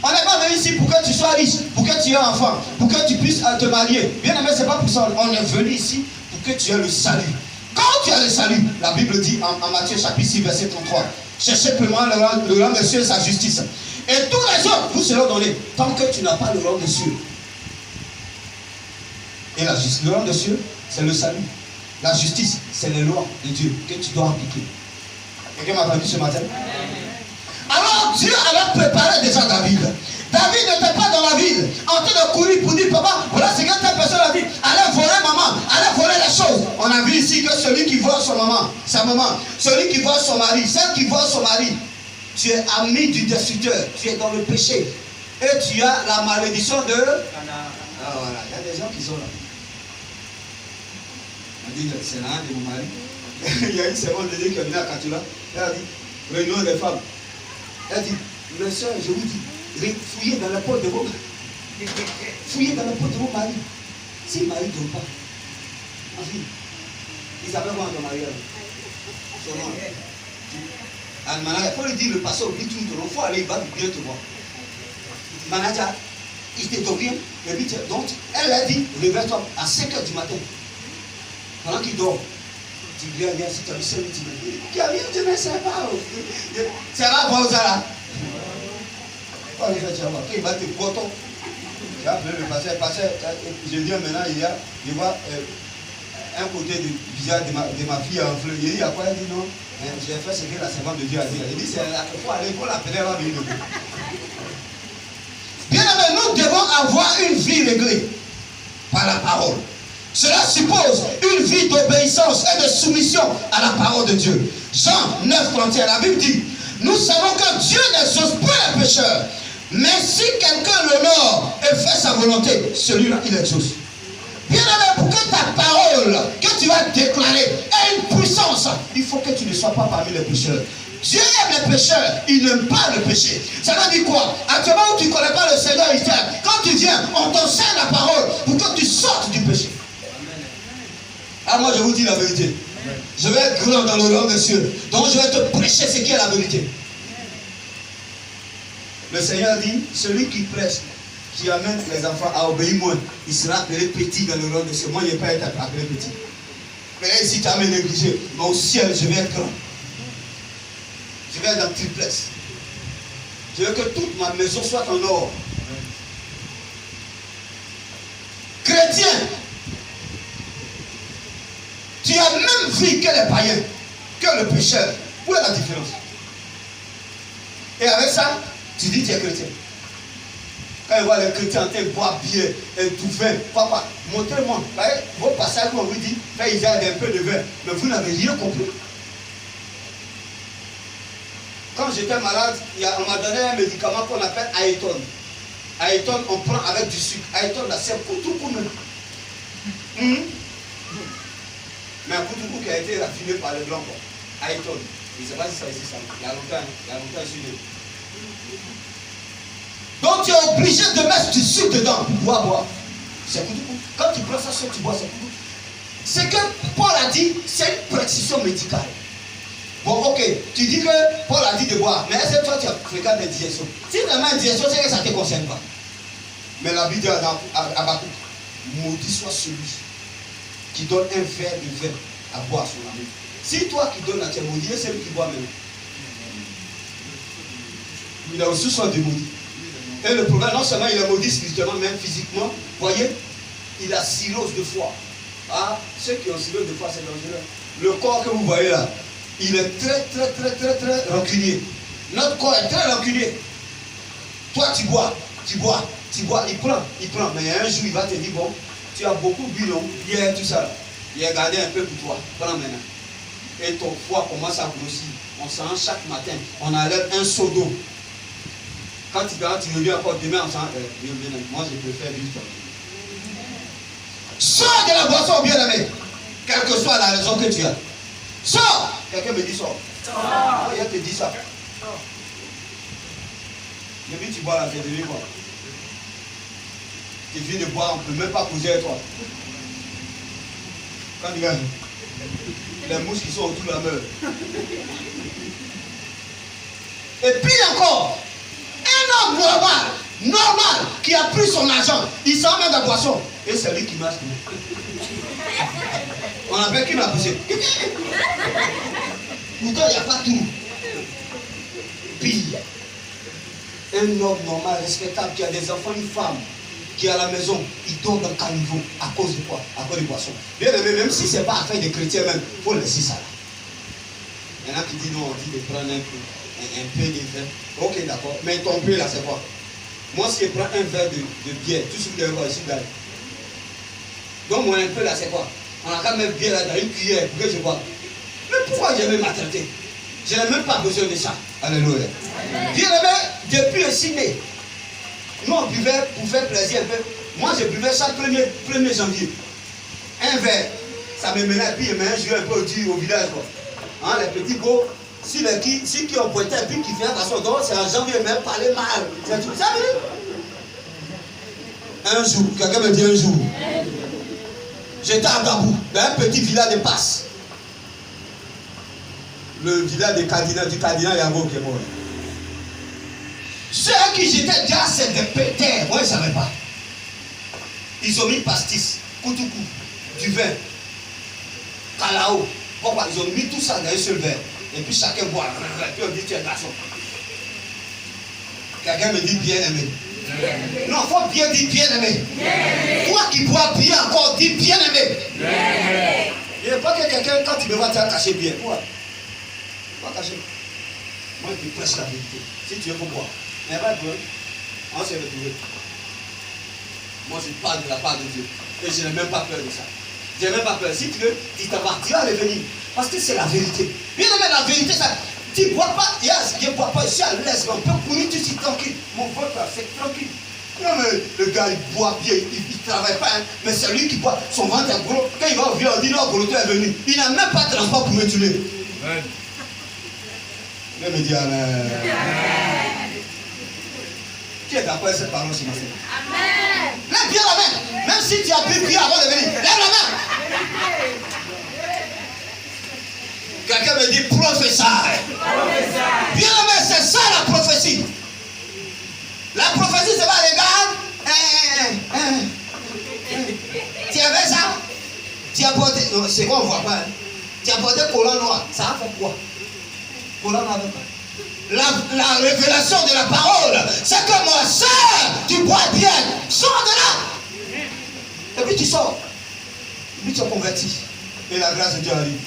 On n'est pas venu ici pour que tu sois riche, pour que tu aies un enfant, pour que tu puisses te marier. Bien aimé, ce n'est pas pour ça. On est venu ici pour que tu aies le salut. Quand tu as le salut, la Bible dit en Matthieu chapitre 6, verset 33, cherchez premièrement le rang des cieux et sa justice. Et tous les autres vous seront donnés, tant que tu n'as pas le rang des cieux. Et la justice, le rang des cieux, c'est le salut. La justice, c'est les lois de Dieu que tu dois appliquer. Quelqu'un m'a entendu ce matin? Alors Dieu avait préparé déjà David. David n'était pas dans la ville en train de courir pour dire papa, voilà ce que telle personne a dit. Allez voler maman, allez voler les choses. On a vu ici que celui qui vole son maman, sa maman, celui qui vole son mari, celle qui vole son mari, tu es ami du destructeur, tu es dans le péché. Et tu as la malédiction de... Ah voilà, il y a des gens qui sont là. On dit c'est l'un de mon mari. Il y a une seconde de Dieu qui est venue à Katula. Elle a dit, réunion des femmes. Elle a dit, mes soeurs, je vous dis, fouillez dans la porte de vos maris. Fouillez dans la porte de vos maris. Si le mari ne donne pas, en fait, ils avaient quoi dans mariage? Son nom. Il faut lui dire, le pasteur oublie tout le nom. Il faut aller, il va bien te voir. Manager, il te donne rien. Donc, elle a dit, réveille-toi à 5h du matin. Pendant qu'il dort, tu viens, si tu as vu ça, tu me dis, je ne sais pas. C'est là, voir ça là. Quand il va te coton. Tu vas appeler le pasteur, je viens maintenant, je vois un côté du visage de ma fille en fleur. Il dit, à quoi? Elle dit non. J'ai fait ce que la servante de Dieu a dit. Il dit, il faut aller, il faut l'appeler, elle va venir de bien aimé, nous devons avoir une vie réglée. par la parole. Cela suppose une vie d'obéissance et de soumission à la parole de Dieu. Jean 9, 31, la Bible dit, nous savons que Dieu n'exauce pas les pécheurs, mais si quelqu'un l'honore et fait sa volonté, celui-là, il exauce. Bien aimé, pour que ta parole que tu vas déclarer ait une puissance, il faut que tu ne sois pas parmi les pécheurs. Dieu aime les pécheurs, il n'aime pas le péché. Ça veut dire quoi? Actuellement où tu ne connais pas le Seigneur, il t'aime. Quand tu viens, on t'enseigne la parole pour que tu sortes du péché. Ah, moi je vous dis la vérité. Je vais être grand dans le royaume des cieux. Donc je vais te prêcher ce qui est la vérité. Le Seigneur dit, celui qui prêche, qui amène les enfants à obéir moins, il sera appelé petit dans le royaume des cieux. Moi, je ne vais pas être appelé petit. Mais là, si tu as négligé, mais au ciel, je vais être grand. Je vais être dans le triplex. Je veux que toute ma maison soit en or. Chrétien, tu as même vu que les païens, que le pécheur. Où est la différence? Et avec ça, tu dis que tu es chrétien. Quand ils voient les chrétiens en train de boire bien, et tout vin, papa, montrez-moi. Vos passages, on vous dit, ils aident un peu de vin, mais vous n'avez rien compris. Quand j'étais malade, on m'a donné un médicament qu'on appelle Aeton. Aeton, on prend avec du sucre. Aeton, là, c'est Koutoukou même. Mais un Koutoukou qui a été raffiné par les blancs. Aeton. Je ne sais pas si ça existe ça. Il y a longtemps, je suis né. Donc tu es obligé de mettre du sucre dedans pour pouvoir boire. C'est Koutoukou. Quand tu prends ça, tu bois, c'est Koutoukou. Ce que Paul a dit, c'est une précision médicale. Bon, ok, tu dis que Paul a dit de boire, mais est-ce que toi tu as fréquenté des digestions? Si vraiment une digestion, c'est que ça ne te concerne pas. Mais la Bible dit à Habakkuk, maudit soit celui qui donne un verre de vin à boire à son ami. Si toi qui donnes la tienne maudit, c'est lui qui boit même. Il a aussi son démaudit. Et le problème, non seulement il est maudit spirituellement, même physiquement, voyez, il a cirrhose de foie. Ah, ceux qui ont cirrhose de foie, c'est dangereux. Le corps que vous voyez là, il est très rancunier. Notre corps est très rancunier. Toi tu bois, il prend. Mais un jour il va te dire, bon, tu as beaucoup bu, non, bière, tout ça. Il a gardé un peu pour toi. Prends maintenant. Et ton foie commence à grossir. On s'en chaque matin. On enlève un seau d'eau. Quand tu reviens encore demain, on s'en moi je préfère vivre comme ça. Sors de la boisson, bien aimé. Quelle que soit la raison que tu as. Sors! Quelqu'un me dit sors. Ah, il te dit ça. Depuis tu bois là, c'est devenu quoi? Tu viens de boire, on ne peut même pas causer avec toi. Quand tu regardes, les mouches qui sont autour de la meurent. Et puis encore, un homme normal, qui a pris son argent, il s'en met dans la boisson. Et c'est lui qui marche. On appelle qui m'a poussé. Pourtant, il n'y a pas tout. Puis, un homme normal, respectable, qui a des enfants, une femme, qui est à la maison, il tombe dans le caniveau. À cause de quoi? À cause des boissons. Bien aimé, même si ce n'est pas affaire des chrétiens même, il faut laisser ça là. Il y en a qui disent non, on dit de prendre un peu de vin. Ok, d'accord. Mais ton peu là, c'est quoi? Moi, si je prends un verre de bière, tout ce que vous devez voir ici, là. Donc, moi, un peu là, c'est quoi? On a quand même bière là dans une cuillère pour que je bois. Mais pourquoi je vais maltraiter? Je n'ai même pas besoin de ça. Alléluia. Bien aimé, depuis le 6 mai, nous on buvait pour faire plaisir un peu. Moi je buvais chaque 1er janvier. Un verre. Ça me menait, puis je me jouais un peu au village. Hein, les petits beaux, si qui ont pointé et puis qui faisaient façon, donc c'est en janvier, même parler mal. C'est tout ça, oui? Un jour, quelqu'un me dit un jour. J'étais à Gabou, dans un petit village de Passe. Le village du cardinal Yavo qui est mort. Ceux qui jetaient déjà, c'est des pétères. Moi, je ne savais pas. Ils ont mis pastis, koutoukou, du vin, kalao. Pourquoi? Ils ont mis tout ça dans un seul verre. Et puis chacun boit. Et puis on dit, tu es garçon. Quelqu'un me dit bien aimé. Non, il faut bien dire bien aimé. Toi qui bois bien encore, dis bien aimé. Il n'y a pas que quelqu'un, quand tu me vois, tu as caché bien. Pourquoi? Pas caché. Moi, je te prêche la vérité. Si tu veux pour boire. Mais pas de problème. On s'est retrouvé. Moi, je parle de la part de Dieu. Et je n'ai même pas peur de ça. Je n'ai même pas peur. Si tu veux, tu vas revenir. Parce que c'est la vérité. Bien aimé, la vérité, ça. Tu ne bois pas. Je ne bois pas. Je suis à l'aise. On peut courir tout de suite tranquille. Mon vote, c'est tranquille. Non, mais le gars, il boit bien. Il ne travaille pas. Hein. Mais c'est lui qui boit. Son ventre est gros. Quand il va au vieux, on dit non, Goloto est venu. Il n'a même pas de transport pour me tuer. Je me dis amen. Qui est d'accord avec cette parole ce matin? Amen. Lève bien la main. Même si tu as pu prier avant de venir, lève la main. Quelqu'un me dit professeur. Bien la main, c'est ça la prophétie. La prophétie, c'est pas regarde. Tu avais ça? Tu as porté. C'est quoi on ne voit pas? Hein? Tu as porté collant noir. Ça a fait quoi? Collant noir avec quoi? La révélation de la parole, c'est que ma soeur, tu bois bien, sors de là. Et puis tu sors. Et puis tu es converti. Et la grâce de Dieu arrive.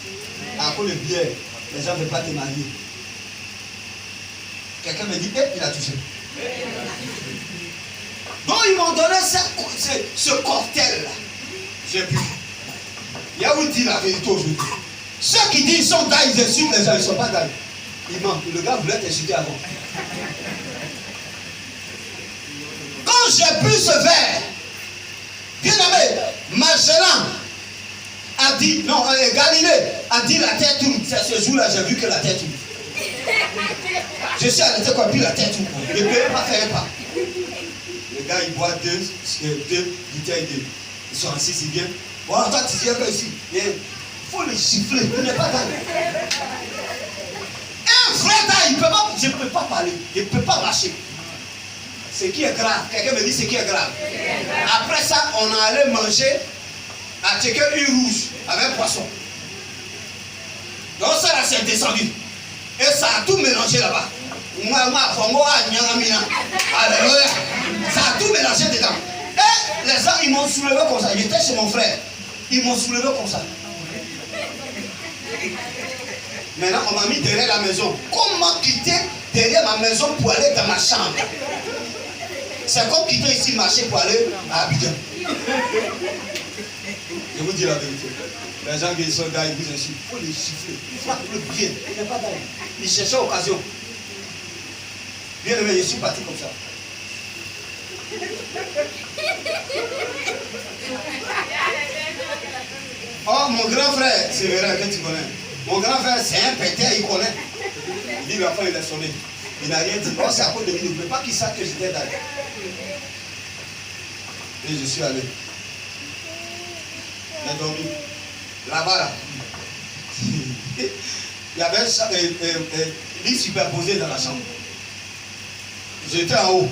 À cause de bière, les gens ne veulent pas te marier. Quelqu'un me dit, il a touché. Donc ils m'ont donné ce cocktail-là. J'ai bu. Il y a où dit la vérité aujourd'hui. Ceux qui disent qu'ils sont d'ailleurs, ils insultent les gens, ils ne sont pas d'ailleurs. Il ment. Le gars voulait t'insulter avant. Quand j'ai bu ce verre, bien aimé, Magellan a dit, non, Galilée a dit la terre tourne. C'est ce jour-là, j'ai vu que la terre tourne. Je suis arrêté quoi, puis la terre tourne. Il ne peut pas faire un pas. Le gars, il boit deux bouteilles de. Ils sont assis, c'est bien. Bon, toi, tu viens que ici. Il faut les siffler. Il n'est pas dans. Un vrai gars, je ne peux pas parler, il ne peut pas marcher. Ce qui est grave, quelqu'un me dit ce qui est grave. Après ça, on est allé manger à checker une rouge avec poisson. Donc ça là, c'est descendu. Et ça a tout mélangé là-bas. Alléluia. Ça a tout mélangé dedans. Et les gens, ils m'ont soulevé comme ça. J'étais chez mon frère. Ils m'ont soulevé comme ça. Maintenant, on m'a mis derrière la maison. Comment quitter derrière ma maison pour aller dans ma chambre? C'est comme quitter ici, marcher pour aller à Abidjan. Je vous dis la vérité. Les gens qui sont là, ils vous insultent. Il faut les chiffrer. Frappe-le bien. Il n'est pas d'ailleurs. Ils cherchaient occasion. Bien aimé, je suis parti comme ça. Oh, mon grand frère, c'est vrai que tu connais. Mon grand frère, c'est un péteur, il connaît. Il dit, l'enfant, il a sonné. Il n'a rien dit. Oh, c'est à cause de lui. Il ne veut pas qu'il sache que j'étais là. Et je suis allé. J'ai dormi. Là-bas, là. Il y avait un lit superposé dans la chambre. J'étais en haut.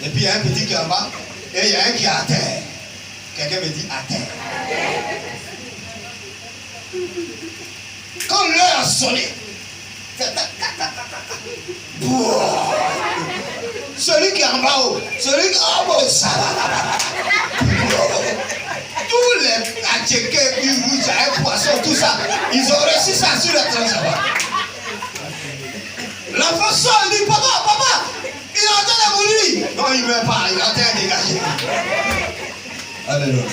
Et puis il y a un petit qui est en bas. Et il y a un qui est à terre. Quelqu'un me dit à terre. Quand l'heure a sonné, celui qui est en bas haut, celui qui est en bas, ça va. Tous les attiqués du rouge, un poisson, tout ça, ils ont reçu ça sur le transport. L'enfant sort, il dit, papa, il est en train de mourir. Non, il ne meurt pas, il est en train de dégager. Alléluia.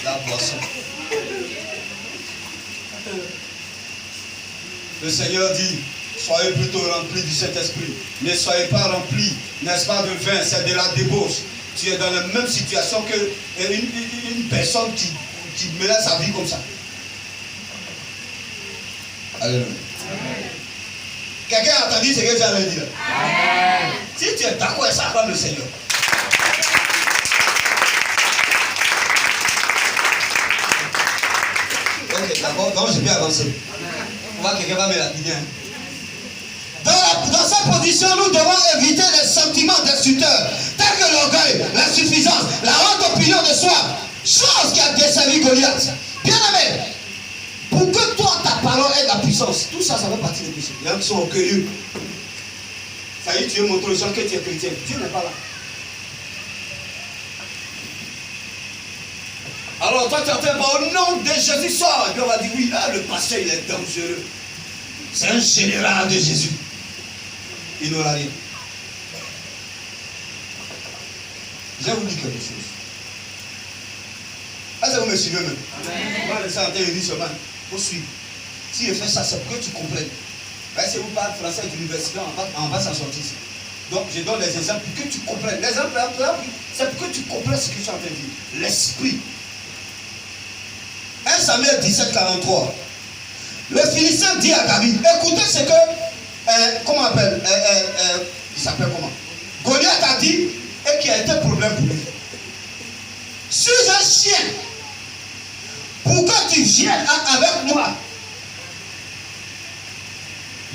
La poisson. Le Seigneur dit, soyez plutôt remplis du Saint-Esprit. Ne soyez pas remplis, n'est-ce pas, de vin, c'est de la débauche. Tu es dans la même situation qu'une personne qui mène sa vie comme ça. Alléluia. Quelqu'un a entendu ce que j'allais dire? Amen. Si tu es d'accord avec ça, acclame le Seigneur. Ok, d'accord, donc je vais avancer. On va quelqu'un va me lapider. Dans cette position, nous devons éviter les sentiments destructeurs, tels que l'orgueil, l'insuffisance, la haute opinion de soi, chose qui a desservi Goliath. Bien aimé, pour que toi, ta parole ait de la puissance, tout ça, ça fait partie des péchés. Il y en a qui sont orgueilleux. Ça y est, tu veux montrer aux gens que tu es chrétien. Dieu n'est pas là. Alors toi, tu es en train de dire, au nom de Jésus, sort. Et puis on va dire, oui, là, le pasteur, il est dangereux. C'est un général de Jésus. Il n'aura rien. Je vais vous dire quelque chose. Est-ce que vous me suivez même? Moi, le Saint il dit seulement, il faut suivre. Si je fais ça, c'est pour que tu comprennes. Si vous parlez français d'université, on va s'en sortir ici. Donc, je donne des exemples pour que tu comprennes. L'exemple, c'est pour que tu comprennes ce que je suis en train de dire. L'esprit. 1 Samuel 17, 43. Le Philistin dit à David, écoutez ce que, comment on appelle, il s'appelle comment? Goliath a dit, et qui a été problème pour lui. Suis un chien, pourquoi tu viennes avec moi?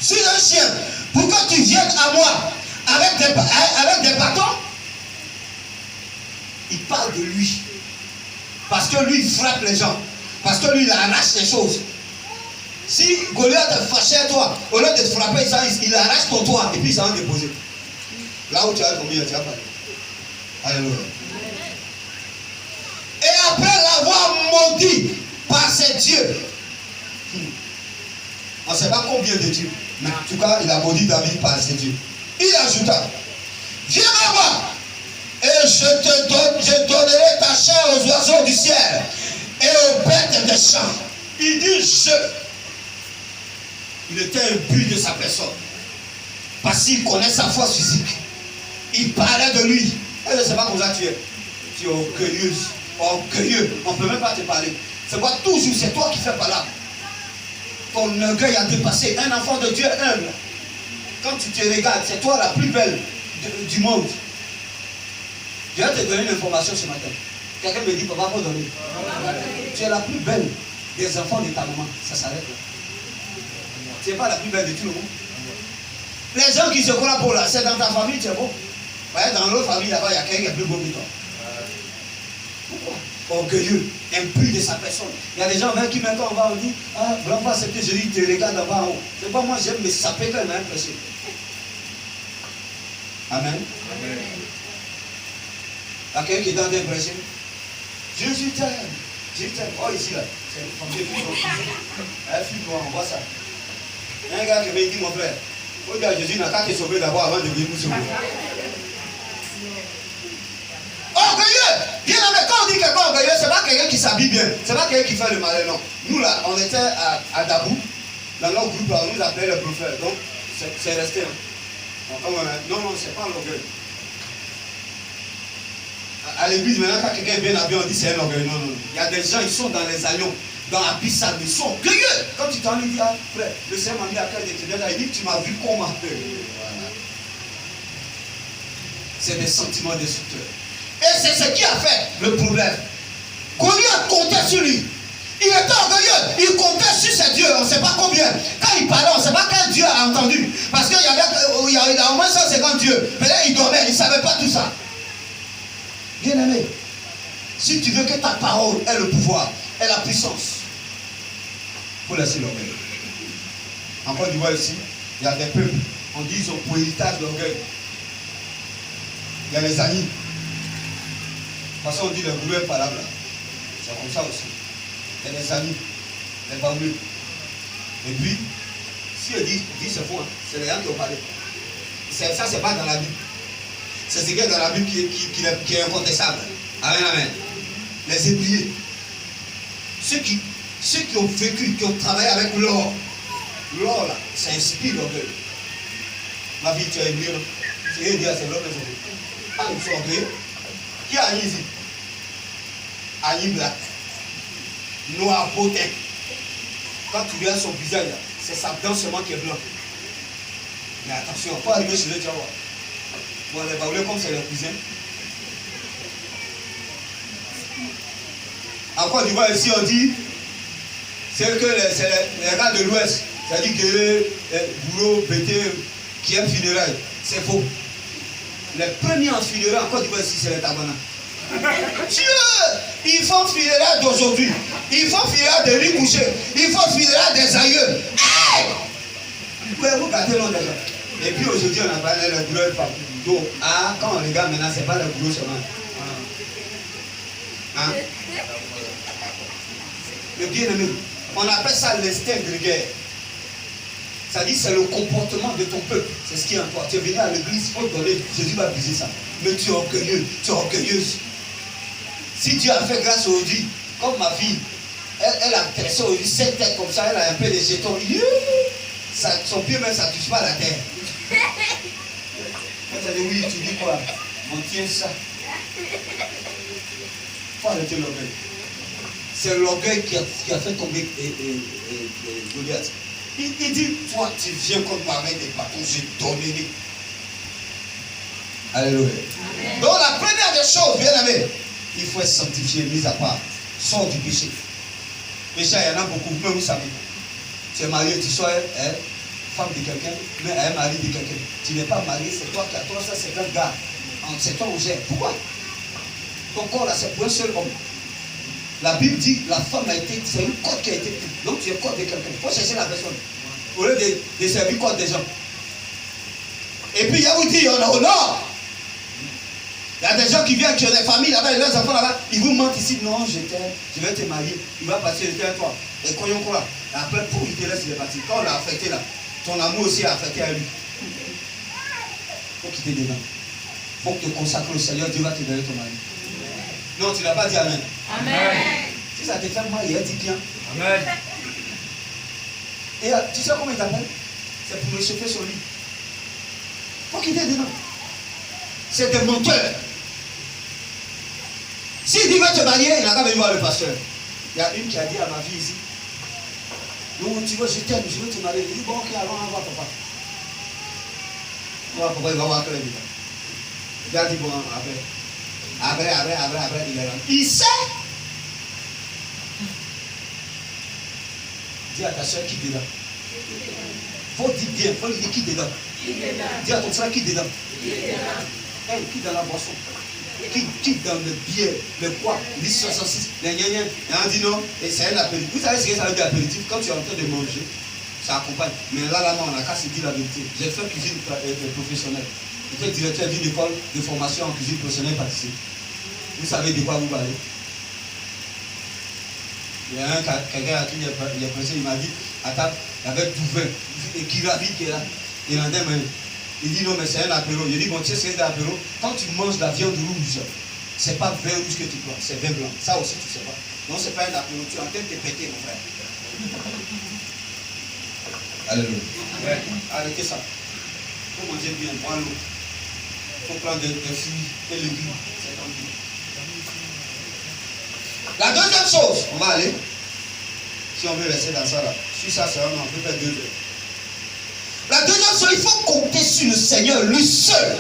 Suis un chien, pourquoi tu viennes à moi avec des bâtons? Il parle de lui. Parce que lui, il frappe les gens. Parce que lui, il arrache les choses. Si Goliath est fâché à toi, au lieu de te frapper, il arrache ton toit et puis il s'en va déposer. Là où tu as tombé, tu as pas. Alléluia. Et après l'avoir maudit par ses dieux, on ne sait pas combien de dieux, mais en tout cas, il a maudit David par ses dieux. Il ajouta, viens à moi, et je donnerai ta chair aux oiseaux du ciel et aux bêtes des champs. Il dit je. Il était imbu de sa personne. Parce qu'il connaît sa force physique. Il parlait de lui. Et je ne sais pas comment tu es. Tu es orgueilleuse. Orgueilleux. On ne peut même pas te parler. C'est quoi toujours, c'est toi qui fais pas là. Ton orgueil a dépassé. Un enfant de Dieu humble. Quand tu te regardes, c'est toi la plus belle du monde. Je vais te donner une information ce matin. Quelqu'un me dit, papa, faut donner. Tu es la plus belle des enfants de ta maman. Ça s'arrête là. Tu n'es pas la plus belle de tout le monde. Les gens qui se croient pour là, c'est dans ta famille, tu es beau. Ouais, dans l'autre famille, là-bas, il y a quelqu'un qui est plus beau que toi. Pourquoi? Orgueilleux, impur de sa personne. Il y a des gens qui maintenant on va, on dit, ah, vraiment pas accepter Jésus, tu te regardes d'en bas en haut. C'est pas moi, j'aime me saper quand il m'a impressionné. Amen. Amen. Il y a quelqu'un qui est dans des impressions. Jésus t'aime. Jésus t'aime. Oh, ici, là. C'est comme Dieu qui elle fuit toi, on voit ça. Il y a un gars qui m'a dit, mon frère, regarde, Jésus n'a qu'à te sauver d'abord avant de venir nous sauver. Orgueilleux! Bien aimé, quand on dit quelqu'un orgueilleux, c'est pas quelqu'un qui s'habille bien, c'est pas quelqu'un qui fait le malin, non. Nous là, on était à Dabou, dans notre groupe là, on nous appelait le prophète, donc c'est resté. Non, c'est pas l'orgueil. À l'église, maintenant, quand quelqu'un est bien habillé, on dit c'est un orgueil. Non. Il y a des gens, ils sont dans les allions, dans la pissade, ils sont orgueilleux. Quand tu t'en dis, ah, frère, le Seigneur m'a mis à cœur de te dire, il dit, tu m'as vu comment. Voilà. C'est des sentiments destructeurs. Et c'est ce qui a fait le problème. Goliath comptait sur lui. Il était orgueilleux. Il comptait sur ses dieux. On ne sait pas combien. Quand il parlait, on ne sait pas quel Dieu a entendu. Parce qu'il y avait au moins 150 dieux. Mais là, il dormait. Il ne savait pas tout ça. Bien aimé, si tu veux que ta parole ait le pouvoir, ait la puissance, il faut laisser l'orgueil. En Côte d'Ivoire ici, il y a des peuples. On dit qu'ils ont pour héritage l'orgueil. Il y a les amis. De toute façon, on dit le gourou est parable. C'est comme ça aussi. Il y a des amis, les bambous. Et puis, si elle dit c'est faux, c'est les gens qui ont parlé. Ça, c'est pas dans la Bible. C'est ce qui est dans la Bible qui est incontestable. Amen, amen. Les ébriers. Ceux qui ont vécu, qui ont travaillé avec l'or. L'or, là, ça inspire l'orgueil. Ma vie, tu es ébrié. C'est dire c'est l'or, mais ils sont orgueilleux. Qui a Annie ici? Annie Black. Noir potin. Quand tu regardes son visage, c'est sa dent seulement qui est blanc. Mais attention, il faut arriver chez le diable. Bon, les baoulés, comme c'est les cousins. En Côte d'Ivoire, ici, on dit c'est que les gars de l'Ouest, c'est-à-dire que les bourreaux, bété, qui aiment funérailles. C'est faux. Les premiers en funérailles en Côte d'Ivoire, ici, c'est les Tabana. Dieu! Ils font funérailles d'aujourd'hui. Ils font funérailles de lits couchés. Ils font funérailles des aïeux. Hey! Vous gâtez l'on déjà. Et puis aujourd'hui, on a parlé de la douleur partout. Donc, quand on regarde maintenant, c'est pas le boulot seulement. Hein? Le bien-aimé, on appelle ça l'instinct de guerre. Ça dit c'est le comportement de ton peuple. C'est ce qui est en toi. Tu es venu à l'église, il faut donner. Jésus va briser ça. Mais tu es orgueilleux, tu es orgueilleuse. Si Dieu a fait grâce aujourd'hui, Comme ma fille, elle a tressé au lit, 7 têtes comme ça, elle a un peu de jetons. Son pied même, ça ne touche pas la terre. Elle t'a dit oui, tu dis quoi? On tient ça. Faut arrêter l'orgueil. C'est l'orgueil qui a fait tomber Goliath. Il dit, toi tu viens contre moi avec des bâtons, j'ai donné. Alléluia. Amen. Donc la première des choses, bien aimé, il faut être sanctifié, mis à part. Sors du péché. Péché, il y en a beaucoup, même vous savez. Tu es marié, tu sois femme de quelqu'un, mais un mari de quelqu'un. Tu n'es pas marié, c'est toi qui as 350 gars. C'est toi où j'ai. Pourquoi? Ton corps là, c'est pour un seul homme. La Bible dit la femme a été, c'est une côte qui a été prise. Donc tu es côte de quelqu'un. Il faut chercher la personne. Au lieu de servir côte des gens. Et puis il y a où dit, on a au nord. Il y a des gens qui viennent, qui ont des familles là-bas, et leurs enfants là-bas, ils vous mentent ici. Non, je vais te marier. Il va passer le temps à toi. Et croyons quoi? Après, pour il te laisse les partir. Quand on l'a affecté là, ton amour aussi a affecté à lui. Il faut quitter dedans. Il faut que tu te consacres au Seigneur, Dieu va te donner ton mari. Non, tu n'as pas dit Amen. Amen. Si ça te fait mal, il a dit bien. Amen. Et tu sais comment il t'appelle? C'est pour réchauffer son lit. Il faut quitter dedans. C'est des menteurs. S'il dit va te marier, il n'a qu'à venir voir le pasteur. Il y a une qui a dit à ma fille ici, non, tu veux, je t'aime, je veux te marier. Il dit bon, ok, allons, on va voir papa. On va papa, il va voir que les gens. Il a dit bon, après, il est là. Il sait. Dis à ta soeur qui dedans. Faut dire bien, faut lui dire qui dedans. Dis à ton frère qui dedans. Elle qui dans la boisson. Qui dans le bière, le poids, 1066, les gnagnans. Et on dit non, et c'est un apéritif. Vous savez ce que ça veut dire apéritif? Quand tu es en train de manger, ça accompagne. Mais là, on n'a qu'à se dire la vérité. J'ai fait cuisine professionnelle. J'étais directeur d'une école de formation en cuisine professionnelle pâtisserie. Vous savez de quoi vous parlez? Il y a quelqu'un à qui il est pressé, il m'a dit, à table, il y avait tout vin, et qui ravit qui est là. Il en a même. Il dit non, mais c'est un apéro. Il dit bon, tu sais ce que c'est un apéro? Quand tu manges la viande rouge, c'est pas vin rouge que tu prends, c'est vin blanc. Ça aussi, tu sais pas. Non, c'est pas un apéro. Tu es en train de te péter, mon frère. Alléluia. Ouais. Arrêtez ça. Il faut manger bien, boire l'eau. Il faut prendre des fruits et légumes. C'est tranquille. La deuxième chose, on va aller. Si on veut rester dans ça là. Si ça, c'est vraiment, on peut faire 2 heures. La deuxième chose, il faut compter sur le Seigneur, lui seul.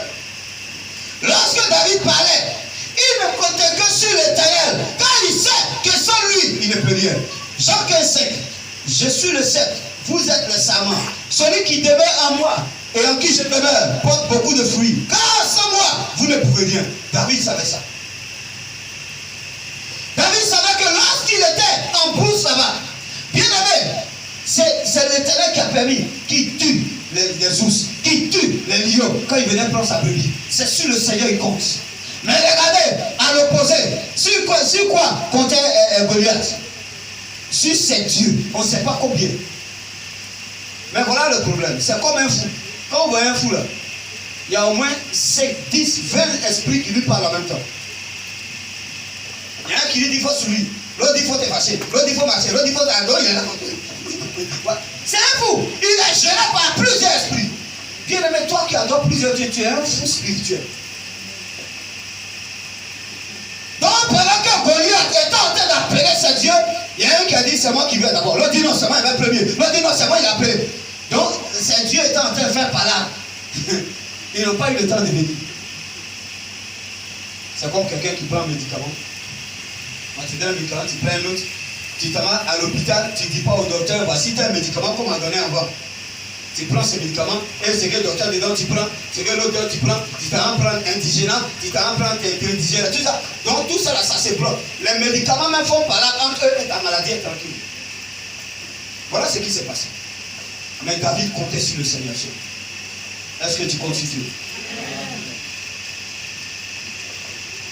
Lorsque David parlait, il ne comptait que sur l'Éternel. Car il sait que sans lui, il ne peut rien. Jean 15:5. Je suis le sceptre, vous êtes le serment. Celui qui demeure en moi et en qui je demeure porte beaucoup de fruits. Car sans moi, vous ne pouvez rien. David savait ça. David savait que lorsqu'il était en brousse là-bas, bien aimé, c'est l'Éternel qui a permis qu'il tue les ours, qui tue les lions quand il venait prendre sa brebis. C'est sur le Seigneur il compte. Mais regardez, à l'opposé, sur quoi comptait Goliath? Sur ses dieux, on ne sait pas combien. Mais voilà le problème, c'est comme un fou. Quand on voit un fou là, il y a au moins 5, 10, 20 esprits qui lui parlent en même temps. Il y a un qui dit il faut sur lui, l'autre dit il faut te fâcher, l'autre dit il faut marcher, l'autre dit il faut t'adorer, il est là. C'est un fou, il est géré par plusieurs esprits. Bien aimé, toi qui adores plusieurs dieux, tu es un fou spirituel. Donc pendant que Goliath était en train d'appeler ses dieux, il y a un qui a dit c'est moi qui viens d'abord. L'autre dit non, c'est moi, il va premier. L'autre dit non, c'est moi, il a appelé. Donc ces dieux étaient en train de faire par là. Ils n'ont pas eu le temps de venir. C'est comme quelqu'un qui prend un médicament. Quand tu donnes un médicament, tu prends un autre. Tu t'en vas à l'hôpital, tu ne dis pas au docteur, voici tel médicament qu'on m'a donné avant. Tu prends ce médicament, et ce que le docteur dedans, tu prends, ce que l'autre tu prends, tu t'en prends indigénant, tu t'en prends indigénant, tout ça. Donc tout ça là, ça se bloque. Les médicaments même font par là entre eux et ta maladie est tranquille. Voilà ce qui s'est passé. Mais David comptait sur le Seigneur. Est-ce que tu comptes sur Dieu?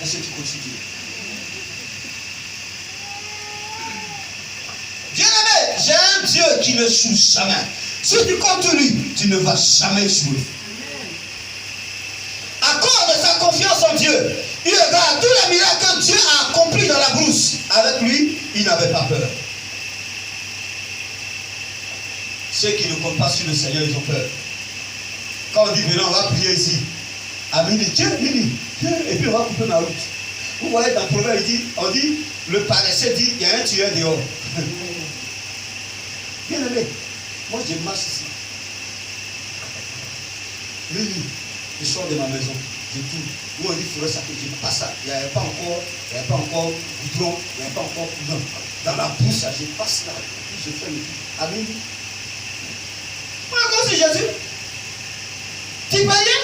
Est-ce que tu comptes sur Dieu? Bien-aimé, j'ai un Dieu qui ne échoue jamais. Si tu comptes lui, tu ne vas jamais échouer. À cause de sa confiance en Dieu, il regarde tous les miracles que Dieu a accomplis dans la brousse avec lui, il n'avait pas peur. Ceux qui ne comptent pas sur le Seigneur, ils ont peur. Quand on dit, venez, on va prier ici. Amen, tiens, et puis on va couper ma route. Vous voyez dans le proverbe, on dit, le paresseux dit, il y a un tueur dehors. Bien aimé, moi je marche ici. Je sors de ma maison, je tourne. Où on dit, il faudrait ça, je passe ça. Il n'y avait pas encore goudron, il n'y avait pas encore poudre. Dans la bouche, je passe là, je fais le tour. Amen. Encore c'est Jésus. Tu payais?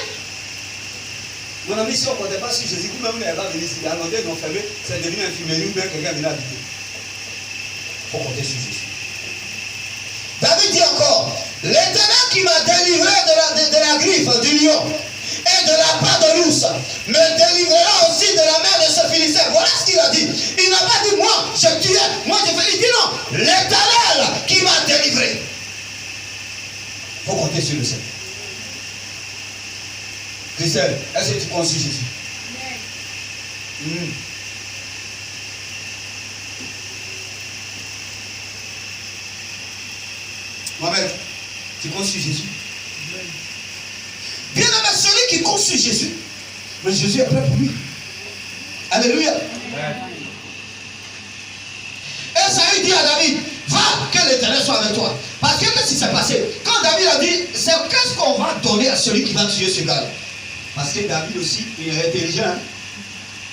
Mon ami, si on ne comptait pas sur Jésus, vous-même, vous n'avez pas venu ici. À Londres, ils ont fermé, c'est devenu infirmerie ou bien quelqu'un vient habiter. Il faut compter sur Jésus. David dit encore, l'Éternel qui m'a délivré de la griffe du lion et de la part de l'ours me délivrera aussi de la main de ce Philistin. Voilà ce qu'il a dit. Il n'a pas dit, moi, je tuais, moi, je fais. Il dit non, l'Éternel qui m'a délivré. Il faut compter sur le Seigneur. Christelle, est-ce que tu comptes sur Jésus? Mohamed, tu comptes sur Jésus? Bien aimé, celui qui compte sur Jésus, mais Jésus est prêt pour lui. Alléluia. Et Saül dit à David, va, que l'Éternel soit avec toi. Parce que qu'est-ce qui s'est passé? Quand David a dit, c'est qu'est-ce qu'on va donner à celui qui va tuer ce gars? Parce que David aussi, il est intelligent. Hein?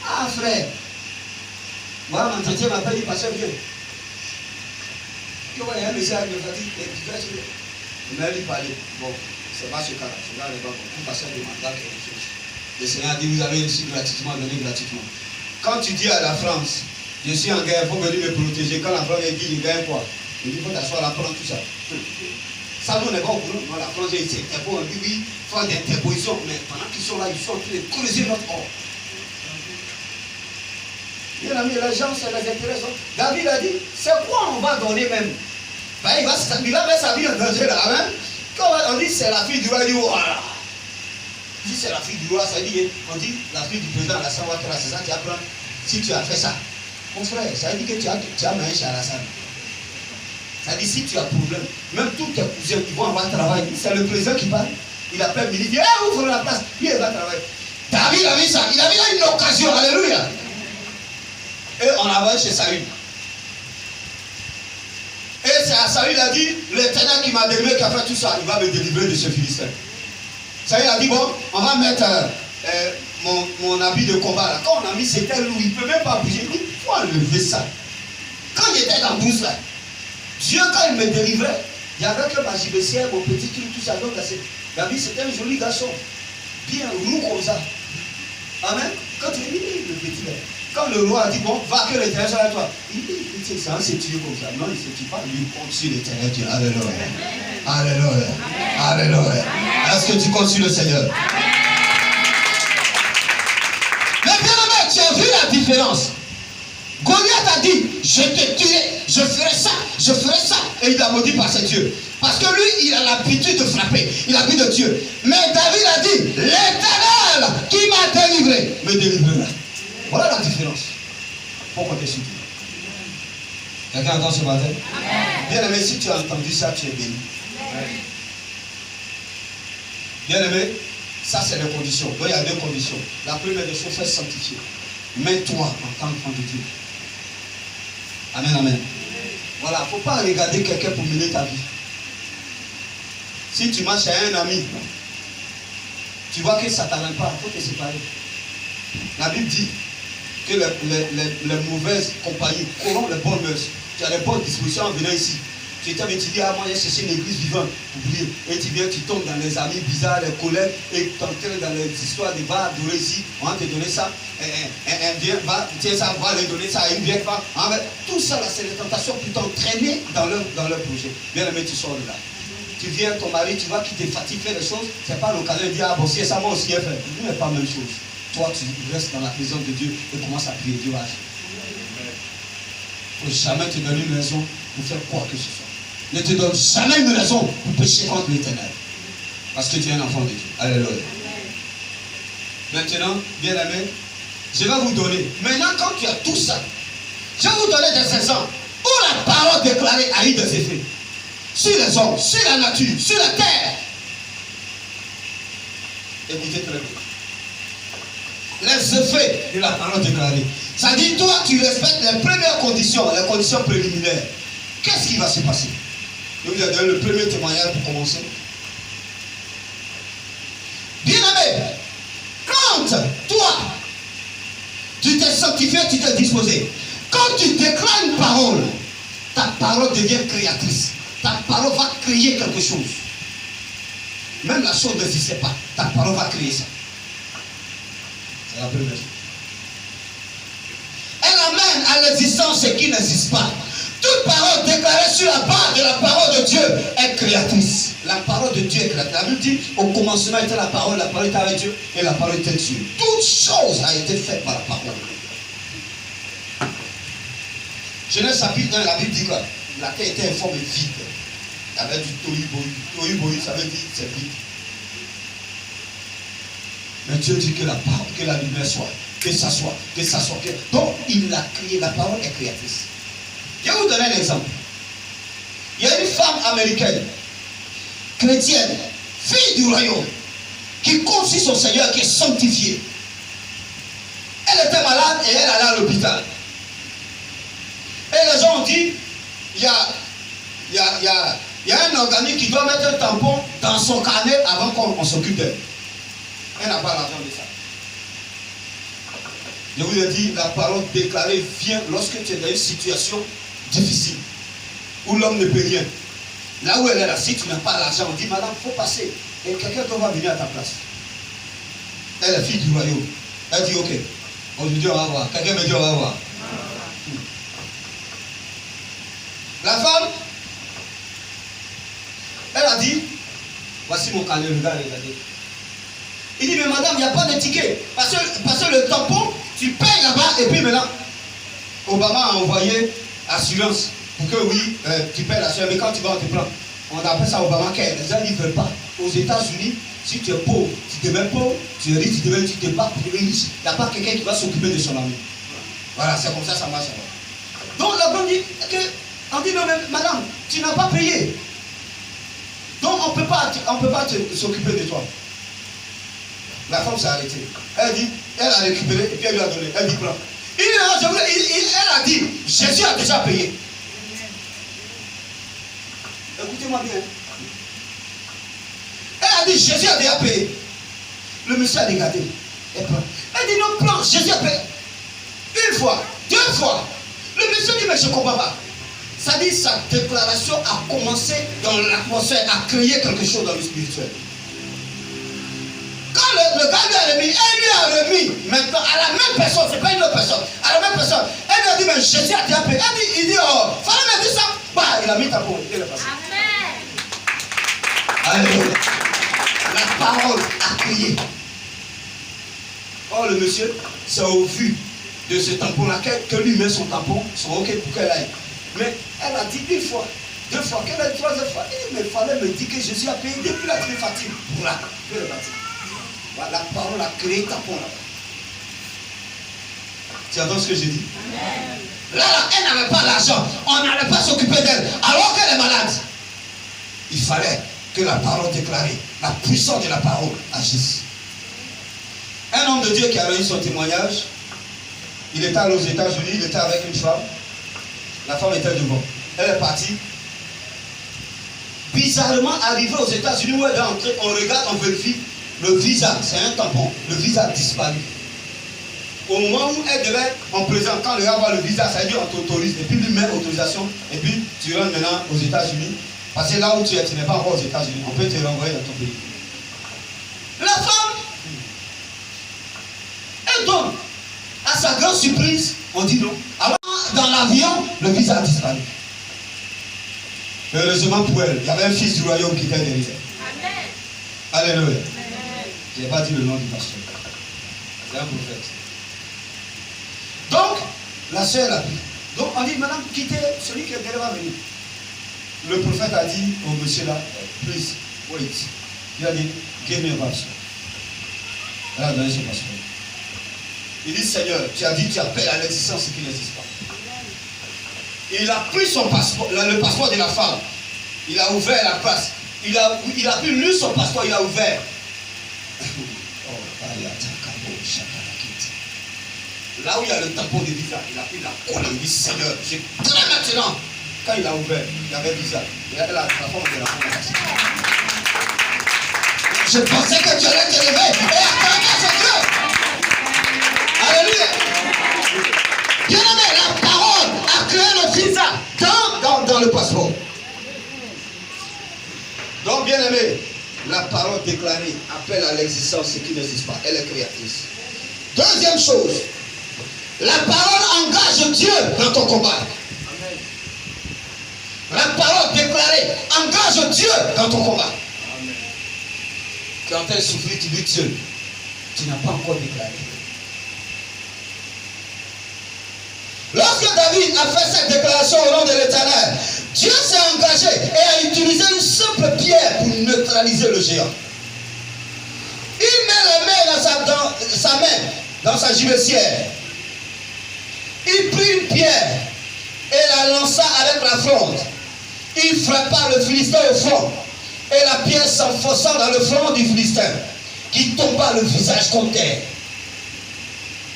Ah frère, moi mon m'appelle, il passe bien. Que voyez un message, il me dit, il m'a dit parler. Bon, c'est pas ce cas-là. Ce gars n'est pas bon. Tout passer de mandat quelque chose. Le Seigneur a dit, vous avez reçu gratuitement, donné gratuitement. Quand tu dis à la France, je suis en guerre, il faut venir me protéger. Quand la France dit, je gagne quoi? Il dit, il faut t'asseoir là, prendre tout ça. Ça, nous, on n'est pas au courant. La France, c'est Interpol. On dit, oui, il faut des interpositions. Mais pendant qu'ils sont là, ils sont en train de creuser notre corps. Bien ami, les gens, ça les intéresse. David a dit, c'est quoi on va donner même? Ben, il va mettre sa vie en danger là. Hein? Quand on dit, c'est la fille du roi, il dit, voilà. Si c'est la fille du roi, ça dit, on dit, la fille du président, la Saint-Ouattara, c'est ça qui apprend. Si tu as fait ça, mon frère, ça dit que tu as mangé chez Alassane. Ça dit, si tu as problème, même tous tes cousins qui vont avoir travail, c'est le président qui parle. Il appelle Mili, il dit, où vous la place? Lui, il va travailler. David a vu ça, il a vu là une occasion, alléluia. Et on a envoyé chez Saül. Et c'est à Saül, il a dit, l'Éternel qui m'a délivré, qui a fait tout ça, il va me délivrer de ce Philistin. Saül a dit, bon, on va mettre mon habit de combat là. Quand on a mis, c'était lourd, il ne peut même pas bouger. Il dit, il faut enlever ça. Quand j'étais dans Brousse là, Dieu, quand il me délivrait, il y avait que ma gibecière, mon petit truc, tout ça. Donc, David, c'était un joli garçon. Bien roux comme ça. Amen. Quand tu dis, le petit là. Quand le roi a dit, bon, va que l'Éternel soit avec toi. Il dit, petit, ça s'est tué comme ça. Non, il ne se tue pas. Lui, compte sur l'Éternel. Alléluia. Alléluia. Alléluia. Est-ce que tu comptes sur le Seigneur? Mais bien aimé, tu as vu la différence? Goliath a dit, je te tuerai, je ferai ça, et il a maudit par ses dieux. Parce que lui, il a l'habitude de frapper, il a l'habitude de tuer. Mais David a dit, l'Éternel qui m'a délivré, me délivrera. Voilà la différence. Pourquoi tu es sur Dieu? Quelqu'un entend ce matin? Bien aimé, si tu as entendu ça, tu es béni. Bien aimé, ça c'est les conditions. Donc il y a deux conditions. La première des choses, c'est sanctifier. Mets-toi en tant qu'enfant de Dieu. Amen, amen. Voilà, il ne faut pas regarder quelqu'un pour mener ta vie. Si tu marches à un ami, tu vois que ça ne t'amène pas, il faut te séparer. La Bible dit que les mauvaises compagnies corrompent les bonnes mœurs. Tu as les bonnes dispositions en venant ici. Tu dis, ah, moi j'ai cherché une église vivante. Oubliez. Et tu viens, tu tombes dans les amis bizarres, les collègues, et tu t'entraînes dans les histoires de va adorer ici. On va te donner ça. Viens, va, tiens ça, va leur donner ça à une vieille femme. Tout ça, là, c'est les tentations pour t'entraîner dans leur projet. Bien aimé, tu sors de là. Tu viens, ton mari, tu vois qu'il te fatigue, fait des choses. C'est pas l'occasion de dire, ah bon, si ça, moi aussi, il fait. Ce n'est pas la même chose. Toi, tu restes dans la présence de Dieu et commences à prier Dieu. Il ne faut jamais te donner une raison pour faire quoi que ce soit. Ne te donne jamais une raison pour pécher contre l'Éternel. Parce que tu es un enfant de Dieu. Alléluia. Maintenant, bien aimé, je vais vous donner. Maintenant, quand tu as tout ça, Je vais vous donner des exemples où la parole déclarée a eu des effets. Sur les hommes, sur la nature, sur la terre. Écoutez très bien. Les effets de la parole déclarée. Ça dit, toi, tu respectes les premières conditions, les conditions préliminaires. Qu'est-ce qui va se passer? Je vous ai donné le premier témoignage pour commencer. Bien-aimé, quand toi, tu t'es sanctifié, tu t'es disposé, quand tu déclares une parole, ta parole devient créatrice. Ta parole va créer quelque chose. Même la chose n'existait pas. Ta parole va créer ça. C'est la première chose. Elle amène à l'existence ce qui n'existe pas. Toute parole déclarée sur la base de la parole de Dieu est créatrice. La parole de Dieu est créatrice. La Bible dit, au commencement était la parole était avec Dieu et la parole était Dieu. Toute chose a été faite par la parole. Genèse chapitre 1, la Bible dit quoi? La terre était informe et vide. Il y avait du tohu-bohu. Tohu-bohu, ça veut dire c'est vide. Mais Dieu dit que la parole, que la lumière soit, que ça soit. Donc il l'a créé, la parole est créatrice. Je vais vous donner un exemple. Il y a une femme américaine, chrétienne, fille du royaume, qui compte sur son Seigneur, qui est sanctifiée. Elle était malade et elle allait à l'hôpital. Et les gens ont dit, il y a un organisme qui doit mettre un tampon dans son carnet avant qu'on s'occupe d'elle. Elle n'a pas l'argent de ça. Je vous ai dit, la parole déclarée vient lorsque tu es dans une situation difficile, où l'homme ne peut rien. Là où elle est là, si tu n'as pas l'argent, on dit, madame, il faut passer. Et quelqu'un va venir à ta place. Elle est fille du royaume. Elle dit, ok, aujourd'hui on va voir. Quelqu'un me dit, on va voir. La femme, elle a dit, voici mon carnet, le gars, regardez. Il dit, mais madame, il n'y a pas de ticket. Parce que le tampon, tu payes là-bas, et puis maintenant, Obama a envoyé assurance. Pour que oui, tu payes l'assurance, mais quand tu vas, on te prend. On appelle ça Obamacare. Les gens ne veulent pas. Aux États-Unis, si tu es pauvre, tu deviens pauvre, tu es riche, tu te bats pour devenir riche. Il n'y a pas quelqu'un qui va s'occuper de son ami. Voilà, c'est comme ça, ça marche. Donc la femme dit que, on dit non, mais madame, tu n'as pas payé. Donc on ne peut pas s'occuper de toi. La femme s'est arrêtée. Elle dit, elle a récupéré et puis elle lui a donné. Elle dit, prends. Elle a dit, Jésus a déjà payé. Écoutez-moi bien. Elle a dit, Jésus a déjà payé. Le monsieur a regardé. Elle prend. Elle dit, non, prends, Jésus a payé. Une fois, deux fois. Le monsieur dit, mais je ne comprends pas. Ça dit, sa déclaration a commencé dans l'atmosphère, à créer quelque chose dans le spirituel. Quand le gars lui a remis, elle lui a remis, maintenant à la même personne, c'est pas une autre personne, à la même personne, elle lui a dit, mais Jésus a déjà payé. Il dit, oh, fallait me dire ça. Bah, il a mis ta peau, il est passé. Amen. Alléluia. La parole a crié. Oh, le monsieur, c'est au vu de ce tampon-là que lui met son tampon, son ok pour qu'elle aille. Mais elle a dit une fois, deux fois, qu'elle a dit troisième fois. Il dit, mais il fallait me dire que Jésus a payé depuis la Trinité. Voilà, que le bâtiment. La parole a créé ta peau là. Tu entends ce que j'ai dit? Là, elle n'avait pas l'argent. On n'allait pas s'occuper d'elle. Alors qu'elle est malade. Il fallait que la parole déclarée, la puissance de la parole agisse. Un homme de Dieu qui a reçu son témoignage, il était allé aux États-Unis, il était avec une femme. La femme était devant. Elle est partie. Bizarrement, arrivé aux États-Unis où elle est entrée, on regarde, on vérifie. Le visa, c'est un tampon, le visa a disparu. Au moment où elle devait, en présent, quand le gars voit le visa, ça veut dire on t'autorise, et puis lui met l'autorisation, et puis tu rentres maintenant aux États-Unis. Parce que là où tu es, tu n'es pas encore aux États-Unis, on peut te renvoyer dans ton pays. La femme, elle donne. À sa grande surprise, on dit non. Alors, dans l'avion, le visa a disparu. Heureusement pour elle, il y avait un fils du royaume qui était derrière. Amen. Alléluia. Je n'ai pas dit le nom du pasteur. C'est un prophète. Donc, la sœur a dit. Donc, on dit, madame, quittez celui qui est derrière va venir. Le prophète a dit au monsieur là, please, wait. Il a dit, give me a passport. Elle a donné son passeport. Il dit, Seigneur, tu as dit, tu appelles à l'existence ce qui n'existe pas. Il a pris son passeport, le passeport de la femme. Il a ouvert la place. Il a pu lire son passeport, il a ouvert. Là où il y a le tampon de visa, il a pris la colle. Il dit Seigneur, je crains maintenant. Quand il a ouvert, il y avait visa. Il y avait la femme de la femme. Je pensais que tu allais te lever et acclamer ce Dieu. Alléluia. Bien aimé, la parole a créé le visa dans le passeport. Donc, bien aimé, la parole déclarée appelle à l'existence ce qui n'existe pas. Elle est créatrice. Deuxième chose, la parole engage Dieu dans ton combat. La parole déclarée engage Dieu dans ton combat. Tu es en train de souffrir, tu dis Dieu, tu n'as pas encore déclaré. Lorsque David a fait cette déclaration au nom de l'Éternel, Dieu s'est engagé et a utilisé une simple pierre pour neutraliser le géant. Il met la main dans sa gibecière. Il prit une pierre et la lança avec la fronde. Il frappa le Philistin au front. Et la pierre s'enfonça dans le front du Philistin, qui tomba le visage contre terre.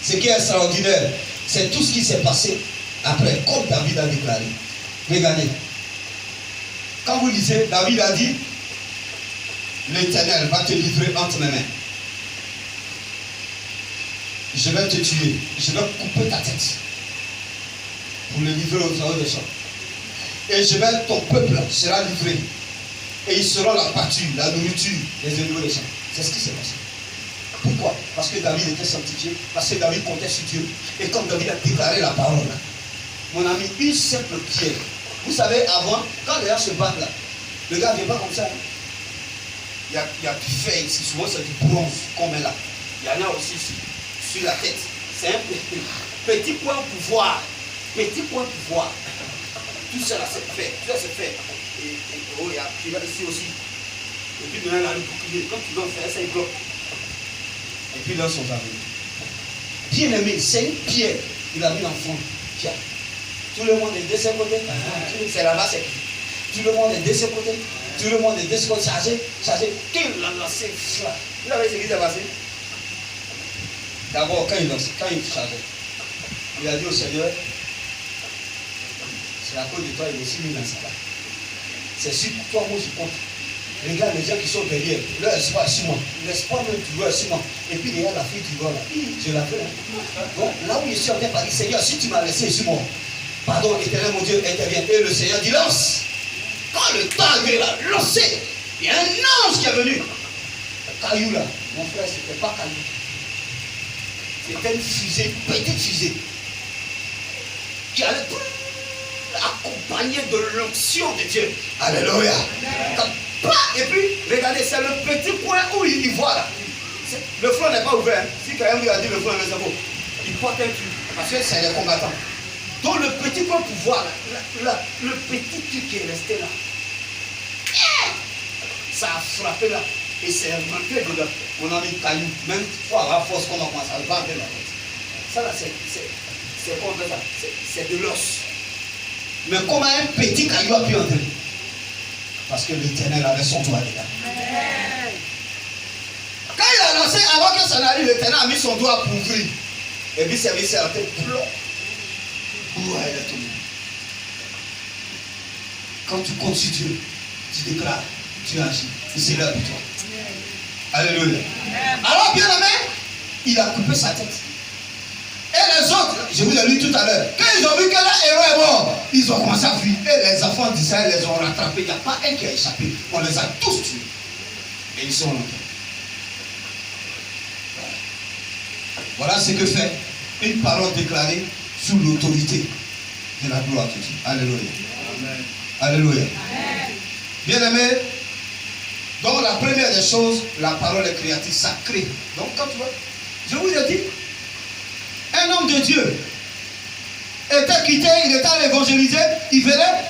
Ce qui est extraordinaire, c'est tout ce qui s'est passé après, comme David a déclaré. Regardez. Quand vous lisez, David a dit, l'Éternel va te livrer entre mes mains. Je vais te tuer. Je vais couper ta tête. Pour le livrer aux travaux des champs. Et ton peuple sera livré. Et ils seront la pâture, la nourriture des animaux des champs. C'est ce qui s'est passé. Pourquoi? Parce que David était sanctifié, parce que David comptait sur Dieu. Et comme David a déclaré la parole, mon ami, une simple pierre. Vous savez, avant, quand les gens se battent là, le gars ne vient pas comme ça. Il y a du fer ici, souvent c'est du bronze qu'on met là. Il y en a aussi sur la tête. C'est un petit point pouvoir. Petit point pouvoir. Tout cela c'est fait. Tout ça c'est fait. Et oh, il y a ici aussi. Et puis maintenant, il a le bouclier. Quand tu dois faire ça, il bloque. Et puis là, son avis. Bien aimé, c'est une pierre. Il a mis en fond. Tiens. Tout le monde est de ce côté. C'est là-bas, c'est qui? Tout le monde est de ce côté. Tout le monde est de ce côté. Chargé. Qu'il l'a lancé. Vous savez ce qui s'est passé? D'abord, quand il chargeait, il a dit au Seigneur, c'est à cause de toi, il est aussi mis dans ça là. C'est sur toi, moi je compte. Regarde les gens qui sont derrière, leur espoir est sur moi. L'espoir même du doigt est sur moi. Et puis derrière la fille du doigt là, je la fais là. Donc là où je suis en train de parler, Seigneur, si tu m'as laissé sur moi, pardon, Éternel mon Dieu, intervient. Et le Seigneur dit lance. Quand le temps est là, lancé, il y a un ange qui est venu. Le caillou là, mon frère, c'était pas caillou. C'était une fusée, une petite fusée, qui allait accompagnée de l'onction de Dieu. Alléluia. Et puis, regardez, c'est le petit point où il voit là. Le front n'est pas ouvert. Si quelqu'un lui a dit le front est ouvert, il porte un cul. Parce que c'est les combattants. Donc le petit point pour voir là, le petit truc qui est resté là. Ça a frappé là. Et c'est rentré dedans. On a mis caillou. Même il faut avoir force comme moi, ça va rentrer là. Ça là, c'est quoi on fait ça? C'est de l'os. Mais comment un petit caillou a pu entrer? Parce que l'Éternel avait son doigt dedans. Quand il a lancé, avant que ça n'arrive, l'Éternel a mis son doigt pour ouvrir. Et puis c'est rentré plomb. Où elle est tombée? Quand tu comptes sur Dieu, tu déclares, tu agis. Et c'est là pour toi. Alléluia. Alors bien aimé, il a coupé sa tête. Et les autres, je vous ai lu tout à l'heure, quand ils ont vu que leur héros est mort, ils ont commencé à fuir. Et les enfants d'Israël les ont rattrapés. Il n'y a pas un qui a échappé. On les a tous tués. Et ils sont rentrés. Voilà ce que fait une parole déclarée sous l'autorité de la gloire de Dieu. Alléluia. Amen. Alléluia. Amen. Bien aimé, donc la première des choses, la parole est créatrice, ça crée. Donc quand tu vois, je vous ai dit, un homme de Dieu était quitté, il était allé évangéliser, il venait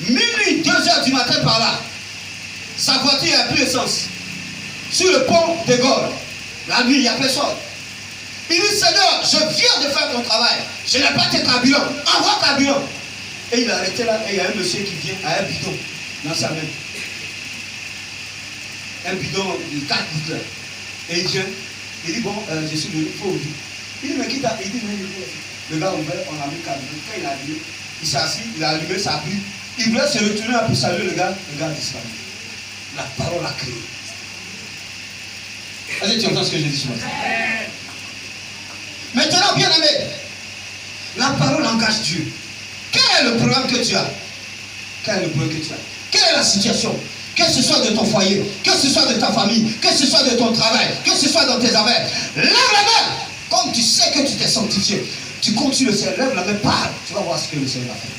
minuit, 2h du matin par là. Sa voiture n'a plus d'essence. Sur le pont de Gaulle, la nuit, il n'y a personne. Il dit, Seigneur, je viens de faire ton travail. Je n'ai pas tes carburants. Envoie carburant. Et il a arrêté là, et il y a un monsieur qui vient à un bidon dans sa main. Un bidon de 4 litres là. Et il vient, il dit, bon, je suis venu, il faut ouvrir. Il dit, mais qui t'a? Il dit, mais le gars a ouvert, on a mis 4 litres. Quand il a allumé, il s'est assis, il a allumé, ça a pris. Il voulait se retourner pour saluer le gars a disparu. La parole a créé. Est-ce que tu entends ce que je dis ce matin? Maintenant, bien aimé, la parole engage Dieu. Quel est le problème que tu as? Quel est le problème que tu as? Quelle est la situation? Que ce soit de ton foyer, que ce soit de ta famille, que ce soit de ton travail, que ce soit dans tes affaires, lève la main. Comme tu sais que tu t'es sanctifié, tu continues le Seigneur, lève la main, parle. Tu vas voir ce que le Seigneur va faire.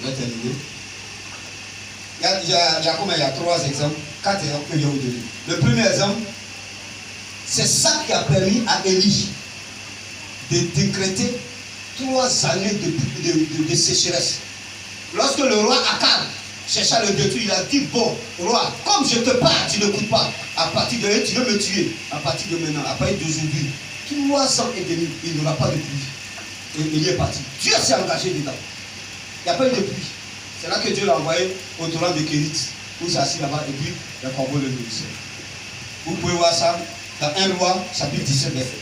Je vais terminer. Il y a 3 exemples, 4 exemples que je vais vous donner. Le premier exemple, c'est ça qui a permis à Élie de décréter 3 années de sécheresse. Lorsque le roi Akab chercha le détruire, il a dit, bon, roi, comme je te parle, tu n'écoutes pas. À partir de là, tu veux me tuer. À partir de maintenant, à partir d'aujourd'hui, 3 ans et demi, il n'y aura pas de pluie. Et il est parti. Dieu s'est engagé dedans. Il n'y a pas eu de pluie. C'est là que Dieu l'a envoyé au torrent de Kérit, où il s'est assis là-bas, et puis le corbeau le nourrissait. Vous pouvez voir ça dans 1 Roi, chapitre 17, verset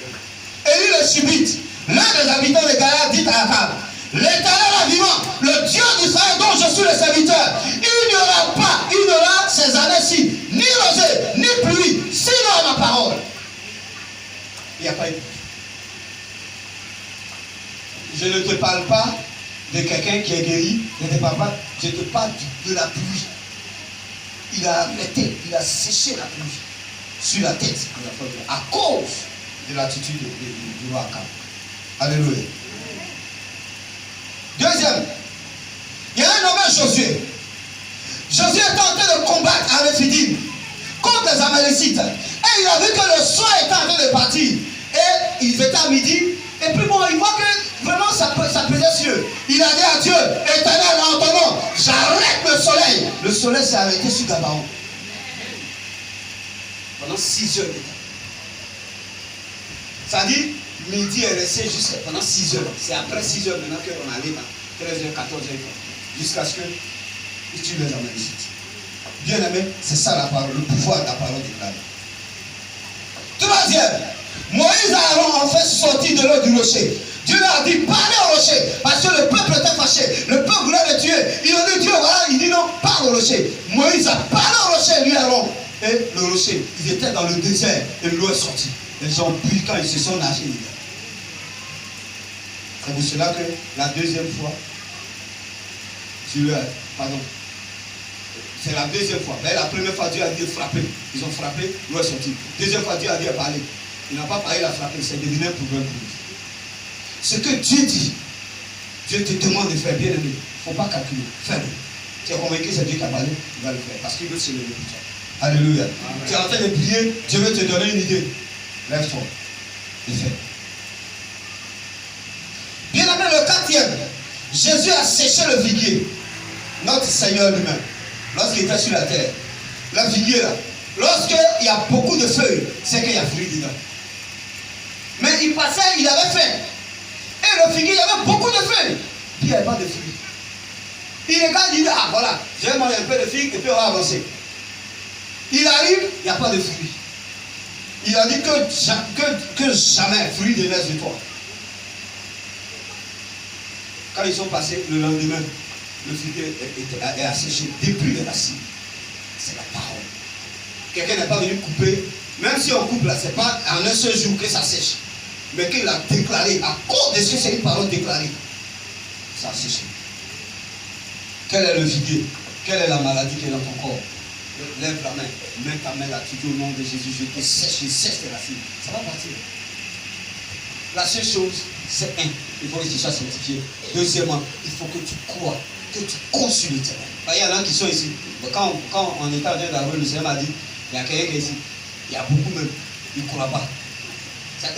1. Élie le Shibite, l'un des habitants de Gaïa, dit à Akab, l'Éternel est vivant, le Dieu d'Israël dont je suis le serviteur, il n'y aura ces années-ci, ni rosée, ni pluie, sinon ma parole. Il n'y a pas eu. Je ne te parle pas de quelqu'un qui est guéri, je ne te parle pas, je te parle de la pluie. Il a arrêté, il a séché la pluie sur la tête de la femme à cause de l'attitude du roi Akab. Alléluia. Deuxième, il y a un nommé Josué. Josué était en train de combattre à Rephidim contre les Amalécites. Et il a vu que le soir était en train de partir. Et ils étaient à midi. Et puis bon, il voit que vraiment ça pesait sur eux. Il a dit à Dieu, Éternel, en ton nom, j'arrête le soleil. Le soleil s'est arrêté sur Gabaon. Pendant 6 heures de temps. Ça dit, midi est resté jusqu'à pendant 6 heures. C'est après 6 heures maintenant qu'on arrive à 13h, 14h. Jusqu'à ce qu'ils tuent les Amalécites. Bien aimé, c'est ça la parole, le pouvoir de la parole déclarée. Troisième, Moïse et Aaron ont fait sortir de l'eau du rocher. Dieu leur a dit, parlez au rocher, parce que le peuple était fâché. Le peuple voulait le tuer. Ils ont dit, Dieu, voilà, il dit non, parle au rocher. Moïse a parlé au rocher, lui et Aaron. Et le rocher, ils étaient dans le désert et l'eau est sortie. Les gens ont bu quand ils se sont nagés. C'est pour cela que la deuxième fois, c'est la deuxième fois. Mais la première fois, Dieu a dit de frapper. Ils ont frappé, l'eau est sortie. Deuxième fois, Dieu a dit de parler. Il n'a pas parlé, il a frappé. C'est devenu un problème pour lui. Ce que Dieu dit, Dieu te demande de faire, bien aimé. Il ne faut pas calculer. Fais-le. Tu es convaincu que c'est Dieu qui a parlé, il va le faire. Parce qu'il veut se lever pour toi. Alléluia. Tu es en train de prier, Dieu veut te donner une idée. Lève-toi et fais. Bien aimé, le 4e, Jésus a séché le figuier. Notre Seigneur lui-même. Lorsqu'il était sur la terre. Le figuier là. Lorsqu'il y a beaucoup de feuilles, c'est qu'il y a fruit dedans. Mais il passait, il avait faim. Et le figuier, il y avait beaucoup de feuilles. Puis il n'y avait pas de fruits. Il regarde, il dit, ah voilà, je vais manger un peu de figues et puis on va avancer. Il arrive, il n'y a pas de fruits. Il a dit que jamais fruit ne naisse de toi. Quand ils sont passés, le lendemain, le figuier est asséché depuis les racines. C'est la parole. Quelqu'un n'est pas venu couper, même si on coupe là, ce n'est pas en un seul jour que ça sèche. Mais qu'il a déclaré, à cause de ce que c'est une parole déclarée, ça a séché. Quel est le figuier? Quelle est la maladie qui est dans ton corps? Lève la main, mets ta main là, tu dis au nom de Jésus, je te sèche, je sèche tes racines. Ça va partir. La seule chose, c'est il faut que tu sois sanctifié. Deuxièmement, il faut que tu crois, que tu cours sur le terrain. Il y en a qui sont ici. Quand on était en train d'arriver, le Seigneur m'a dit, il y a quelqu'un qui est ici. Il y a beaucoup même, ils ne croient pas.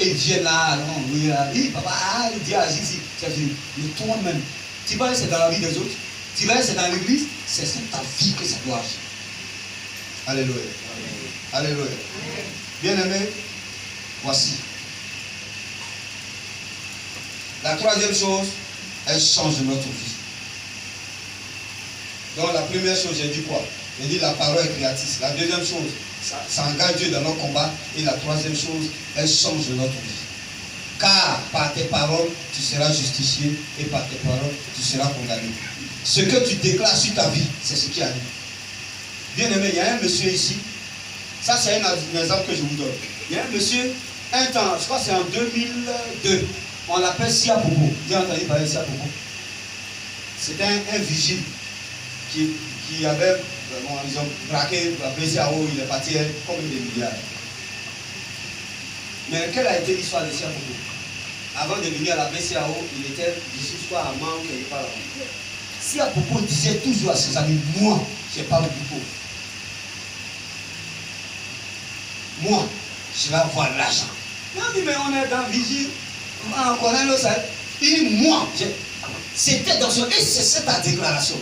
Ils viennent là, non, oui, papa, il dit agis ici. Mais toi-même, tu vas c'est dans la vie des autres. Tu vas c'est dans l'église, c'est ta vie que ça doit agir. Alléluia. Alléluia. Bien-aimé, voici. La troisième chose, elle change notre vie. Donc la première chose, j'ai dit quoi? J'ai dit la parole est créatrice. La deuxième chose, ça engage Dieu dans nos combats. Et la troisième chose, elle change notre vie. Car par tes paroles, tu seras justifié et par tes paroles, tu seras condamné. Ce que tu déclares sur ta vie, c'est ce qui arrive. Bien aimé, il y a un monsieur ici. Ça, c'est un exemple que je vous donne. Il y a un monsieur, un temps, je crois que c'est en 2002, on l'appelle Sia Bobo. Vous avez entendu parler de Sia Bobo? C'était un vigile qui avait, bon, ils ont braqué la BCAO, il est parti comme des milliards. Mais quelle a été l'histoire de Sia Bobo? Avant de venir à la BCAO, il était vigile, je crois, à Manque, il n'est pas là. Sia Bobo disait toujours à ses amis, moi, je n'ai pas beaucoup pauvre. Moi, je vais avoir l'argent. Mais on est dans vigile, on connaît le sel. Il dit, moi, c'était dans son... Et c'est cette déclaration.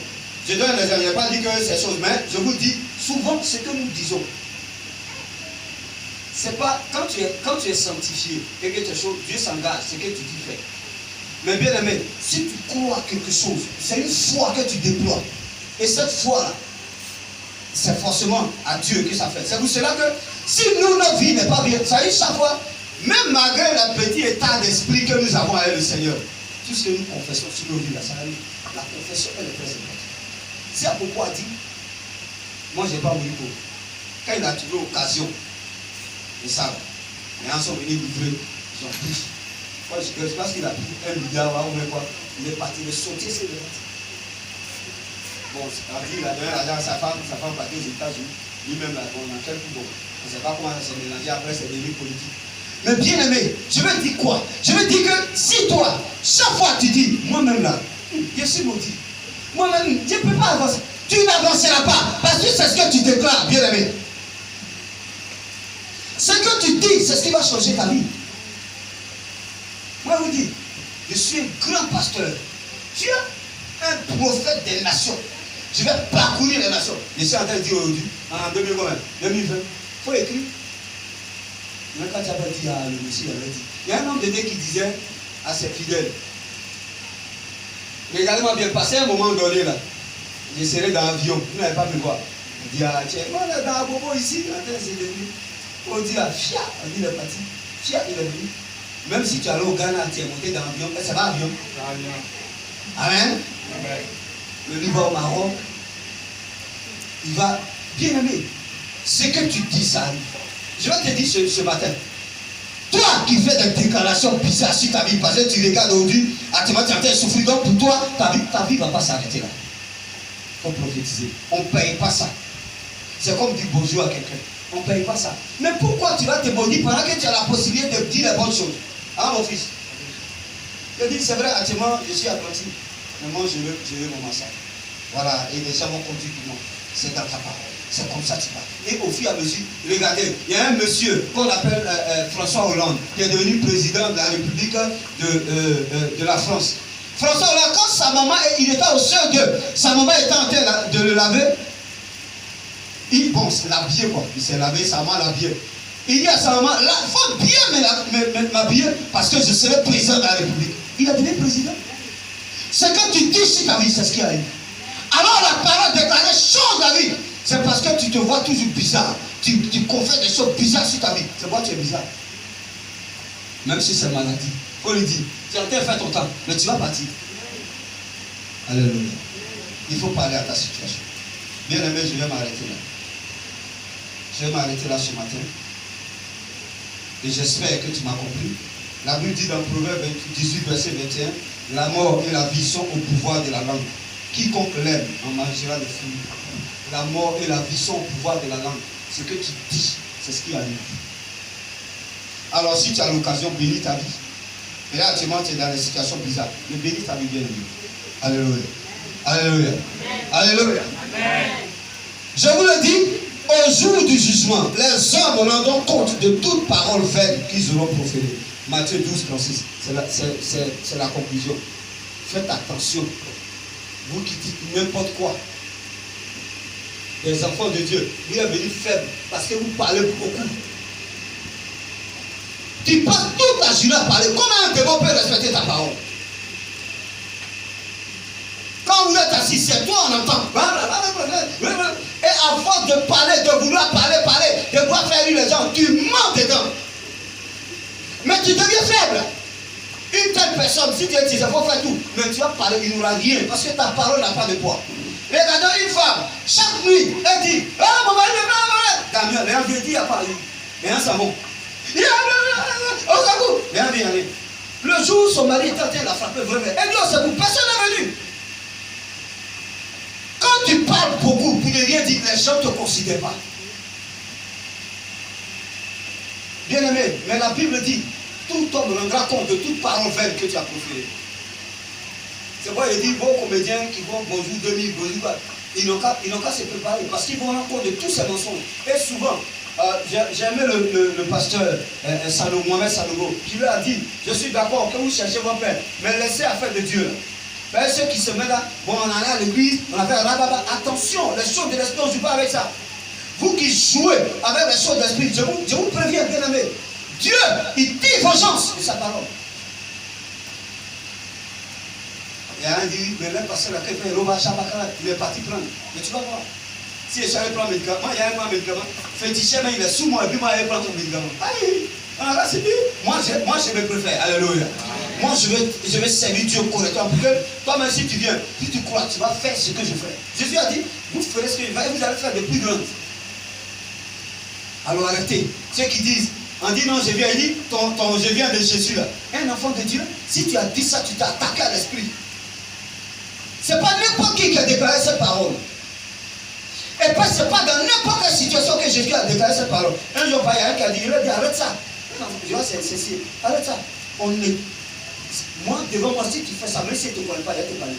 Je donne un exemple, je n'ai pas dit que c'est chose, mais je vous dis, souvent, ce que nous disons, c'est pas, quand tu es sanctifié, quelque chose, Dieu s'engage, ce que tu dis fait. Mais bien aimé, si tu crois à quelque chose, c'est une foi que tu déploies. Et cette foi-là, c'est forcément à Dieu que ça fait. C'est pour cela que si nous, notre vie n'est pas bien, ça y est, chaque fois, même malgré le petit état d'esprit que nous avons avec le Seigneur, tout ce que nous confessons sur nos vies, là, ça arrive. La confession, elle est très importante. Si à beaucoup a dit, moi je n'ai pas voulu pour. Quand il a trouvé l'occasion, ils savent. Les gens sont venus livrer, ils ont pris. Moi, je pense qu'il a pris 1 milliard ou quoi. Il est parti, il est sauté, c'est le reste. Bon, il a donné l'argent à sa femme partait aux États-Unis. Lui-même, on a quelques bon. On ne sait pas comment ça s'est mélangé, après c'est devenu politique. Mais bien aimé, je veux dire quoi? Je veux dire que si toi, chaque fois tu dis, moi-même là, je suis maudit. Moi-même, je ne peux pas avancer. Tu n'avanceras pas, parce que c'est ce que tu déclares, bien aimé. Ce que tu dis, c'est ce qui va changer ta vie. Moi, je vous dis, je suis un grand pasteur. Tu es un prophète des nations. Je vais parcourir les nations. Je suis en train de dire aujourd'hui, en 2020, il faut écrire. Même quand tu avais dit à le monsieur, il avait dit. Il y a un homme de Dieu qui disait à ses fidèles, regardez-moi bien, passez un moment donné là. Je serai dans l'avion, vous n'allez pas me voir. Il dit, ah tiens, moi là, dans Bobo ici, c'est devenu. On dit là, Fia, on dit il est parti. Fia, il est venu. Même si tu allais au Ghana, tu es monté dans l'avion, c'est pas avion. Amen. Le livre va au Maroc. Il va bien aimer. Ce que tu dis, ça arrive. Je vais te dire ce matin. Toi qui fais des déclarations bizarres sur ta vie, parce que tu regardes aujourd'hui, actuellement tu es en train de souffrir, donc pour toi, ta vie ne va pas s'arrêter là. Il faut prophétiser. On ne paye pas ça. C'est comme dire bonjour à quelqu'un. On ne paye pas ça. Mais pourquoi tu vas te maudire pendant que tu as la possibilité de dire les bonnes choses? Ah mon fils. Je dis, c'est vrai, actuellement, je suis apprenti. Mais moi, je veux mon massacre. Voilà, et les gens vont conduire pour moi. C'est dans ta parole. C'est comme ça que tu vas. Et au fur et à mesure, regardez, il y a un monsieur qu'on appelle François Hollande, qui est devenu président de la République de la France. François Hollande, quand sa maman, il était au sein de, sa maman était en train de le laver, bon, c'est l'habiller quoi, il s'est lavé, sa maman l'habillait. Il dit à sa maman, il faut bien m'habiller parce que je serai président de la République. Il a devenu président. Ce que tu dis sur ta vie, c'est ce qui arrive. Alors la parole déclarée change la vie. C'est parce que tu te vois toujours bizarre. Tu confères des choses bizarres sur ta vie. C'est pourquoi tu es bizarre. Même si c'est maladie. Il faut lui dire, tu es en train de faire ton temps, mais tu vas partir. Alléluia. Il faut parler à ta situation. Bien aimé, je vais m'arrêter là. Je vais m'arrêter là ce matin. Et j'espère que tu m'as compris. La Bible dit dans Proverbe 18, verset 21, la mort et la vie sont au pouvoir de la langue. Quiconque l'aime en mangera des fruits. La mort et la vie sont au pouvoir de la langue. Ce que tu dis, c'est ce qui arrive. Alors si tu as l'occasion, bénis ta vie. Et là, actuellement, tu es dans des situations bizarres. Mais bénis ta vie bien. Alléluia. Alléluia. Alléluia. Je vous le dis, au jour du jugement, les hommes rendront compte de toute parole vaine qu'ils auront proférée. Matthieu 12, 36. C'est la conclusion. Faites attention. Vous qui dites n'importe quoi. Les enfants de Dieu, vous êtes venus faibles parce que vous parlez beaucoup. Tu passes toute la journée à parler. Comment un démon peut respecter ta parole? Quand vous êtes assis, c'est toi, on entend. Et à force de parler, de vouloir parler, de vouloir faire rire les gens, tu mens dedans. Mais tu deviens faible. Une telle personne, si tu es il faut faire tout, mais tu vas parler, il n'y aura rien, parce que ta parole n'a pas de poids. Regardons une femme, chaque nuit, elle dit, ah, mon mari, Damien, les gens viennent dire, il n'y a pas eu. Les gens s'en vont. Les gens viennent aller. Le jour où son mari est en train de la frapper, elle dit, oh, c'est vous, personne n'est venu. Quand tu parles beaucoup pour ne rien dire, les gens ne te considèrent pas. Bien aimé, mais la Bible dit, tout homme rendra compte de toute parole vaine que tu as proférée. C'est pourquoi il dit, vos comédiens qui vont bonjour 2000, bonjour, ils n'ont qu'à se préparer parce qu'ils vont rendre compte de tous ces mensonges. Et souvent, j'ai aimé le pasteur Mohamed Sanogo, qui lui a dit, je suis d'accord que vous cherchez vos pères, mais laissez affaire de Dieu. Mais ceux qui se mettent là, bon, on allait à l'église, on a fait un rababa. Attention, les choses de l'esprit, on ne joue pas avec ça. Vous qui jouez avec les choses de l'esprit, je vous préviens, bien aimé. Dieu, il tire vengeance de sa parole. Il y a un dit, mais là, parce que la crème, il est parti prendre. Mais tu vas voir. Si je suis allé prendre un médicament, il y a un médicament, fétiché, mais il est sous moi, et puis moi, je vais prendre ton médicament. Aïe, là, c'est bien. Moi, je me préfère. Alléluia. Moi, je vais servir Dieu correctement. Parce que toi-même, si tu viens, si tu crois, tu vas faire ce que je fais. Jésus a dit, vous ferez ce que je fais, et vous allez faire de plus grandes. Alors arrêtez. Ceux qui disent, on dit non, je viens, il dit, je viens de Jésus là. Un enfant de Dieu, si tu as dit ça, tu t'es attaqué à l'esprit. Ce n'est pas n'importe qui a déclaré cette parole. Et puis ce n'est pas dans n'importe quelle situation que Jésus a déclaré cette parole. Un jour, il y a un qui a dit, il a dit, arrête ça. Non, je vois, c'est arrête ça. Moi, devant moi, si tu fais ça, même si tu ne te connais pas, il va te parler.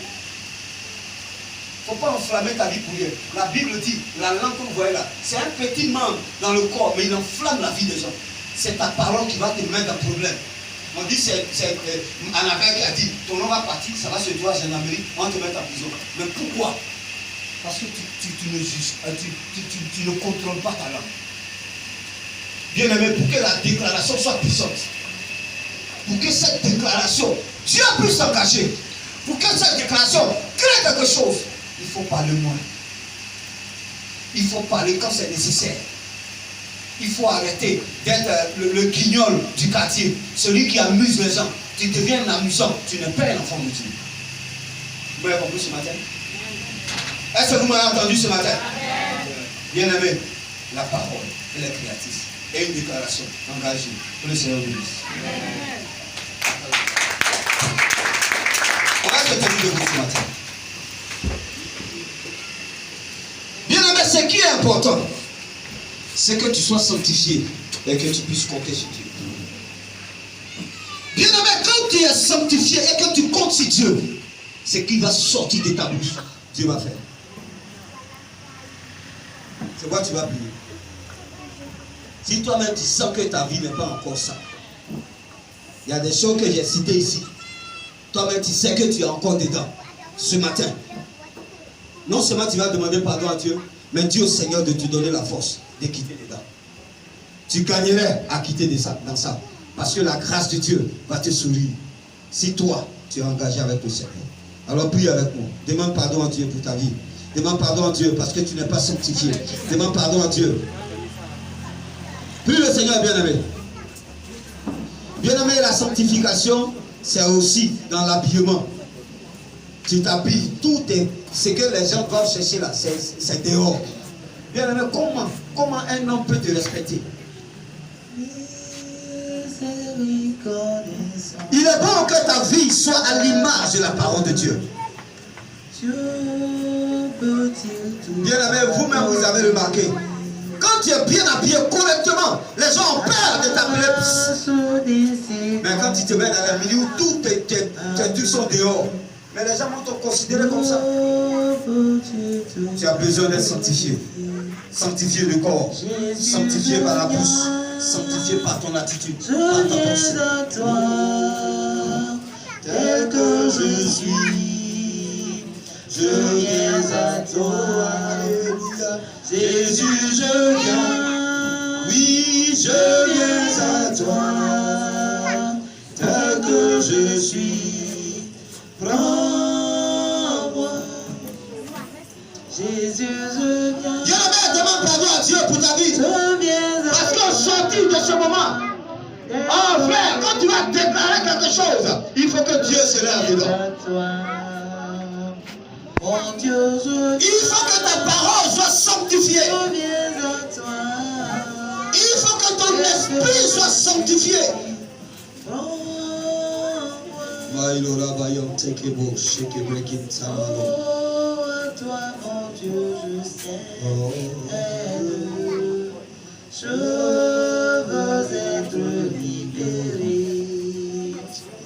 Il ne faut pas enflammer ta vie pour rien. La Bible dit, la langue que vous voyez là, c'est un petit membre dans le corps, mais il enflamme la vie des gens. C'est ta parole qui va te mettre dans le problème. On dit, c'est Annabelle qui a dit, ton nom va partir, ça va se voir à gendarmerie, on va te mettre en prison. Mais pourquoi? Parce que tu ne contrôles pas ta langue. Bien aimé, pour que la déclaration soit puissante, pour que cette déclaration, Dieu puisse s'engager, pour que cette déclaration crée quelque chose, il faut parler moins. Il faut parler quand c'est nécessaire. Il faut arrêter d'être le guignol du quartier, celui qui amuse les gens. Tu deviens amusant, tu n'es pas un enfant de Dieu. Vous m'avez compris ce matin? Est-ce que vous m'avez entendu ce matin? Bien aimé, la parole, elle est créatrice. Et une déclaration engagée pour le Seigneur de Dieu. On va se tenir debout ce matin. Bien aimé, ce qui est important, c'est que tu sois sanctifié et que tu puisses compter sur Dieu. Bien aimé, quand tu es sanctifié et que tu comptes sur Dieu, ce qui va sortir de ta bouche, Dieu va faire. C'est quoi tu vas prier? Si toi-même tu sens que ta vie n'est pas encore ça, il y a des choses que j'ai citées ici. Toi-même tu sais que tu es encore dedans. Ce matin, non seulement tu vas demander pardon à Dieu, mais dis au Seigneur de te donner la force de quitter dedans. Tu gagnerais à quitter dans ça. Parce que la grâce de Dieu va te sourire. Si toi, tu es engagé avec le Seigneur. Alors prie avec moi. Demande pardon à Dieu pour ta vie. Demande pardon à Dieu parce que tu n'es pas sanctifié. Demande pardon à Dieu. Prie le Seigneur, bien-aimé. Bien-aimé, la sanctification, c'est aussi dans l'habillement. Tu t'habilles, tout est, ce que les gens doivent chercher là, c'est dehors. Bien-aimé, comment un homme peut te respecter? Il est bon que ta vie soit à l'image de la parole de Dieu. Bien-aimé, vous-même vous avez remarqué, quand tu es bien habillé correctement, les gens ont peur de t'appeler. Mais quand tu te mets dans la milieu où tous tes trucs sont dehors, mais les gens vont te considérer comme ça. Tu as besoin d'être sanctifié. Sanctifié le corps, sanctifié par la bouche, sanctifié par ton attitude, par ta pensée. Tel que je suis, je viens à toi. Jésus, je viens. Oui, je viens à toi. Tel que je suis, prends-moi. dois déclarer quelque chose. Il faut que Dieu se lève dedans. Il faut que ta parole soit sanctifiée. Il faut que ton esprit soit sanctifié. Je veux être libéré.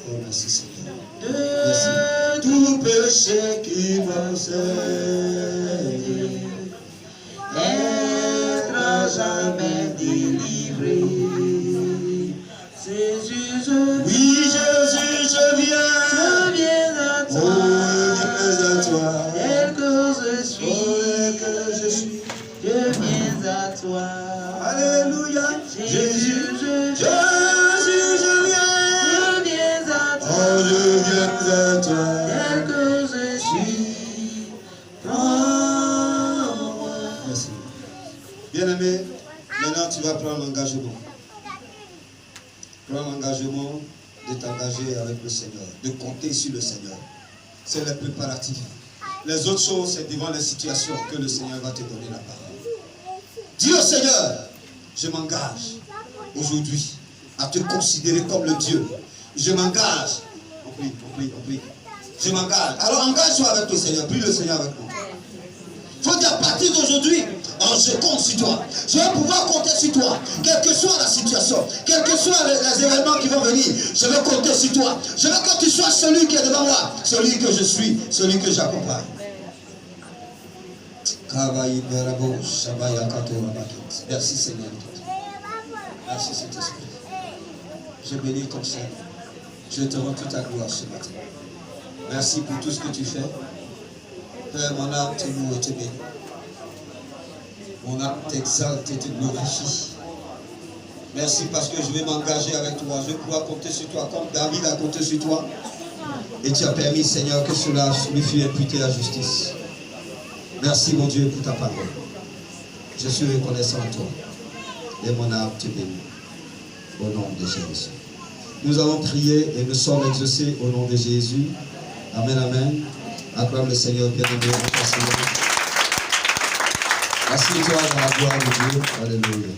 Oh, merci Seigneur. De tout péché qui m'enseigne, être à jamais délivré. Jésus, je viens. Oui, Jésus, je viens. Je viens à toi. Oh, je viens à toi. Tel que je suis. Oh, que je suis. Je viens à toi. Alléluia. Jésus, je viens. Jésus, je viens. Je viens à toi. Oh, je viens à toi. Tel que je suis, prends-moi. Merci. Bien-aimé, maintenant tu vas prendre l'engagement. Prends l'engagement de t'engager avec le Seigneur, de compter sur le Seigneur. C'est le préparatif. Les autres choses, c'est devant les situations que le Seigneur va te donner la parole. Dis au Seigneur, je m'engage aujourd'hui à te considérer comme le Dieu. Je m'engage. On prie, on prie, on prie. Je m'engage. Alors engage-toi avec le Seigneur. Prie le Seigneur avec moi. Il faut dire à partir d'aujourd'hui, je compte sur toi. Je vais pouvoir compter sur toi. Quelle que soit la situation, quels que soient les événements qui vont venir, je vais compter sur toi. Je veux que tu sois celui qui est devant moi, celui que je suis, celui que j'accompagne. Merci Seigneur. Merci Saint-Esprit. Je bénis ton Seigneur. Je te rends toute ta gloire ce matin. Merci pour tout ce que tu fais. Père, mon âme te loue et te bénit. Mon âme t'exalte et te glorifie. Merci parce que je vais m'engager avec toi. Je vais pouvoir compter sur toi comme David a compté sur toi. Et tu as permis, Seigneur, que cela lui fût imputé à justice. Merci, mon Dieu, pour ta parole. Je suis reconnaissant à toi. Et mon âme te bénit. Au nom de Jésus. Nous avons prié et nous sommes exaucés au nom de Jésus. Amen, amen. Acclame le Seigneur bien-aimé. Assieds-toi dans la gloire de Dieu. Alléluia.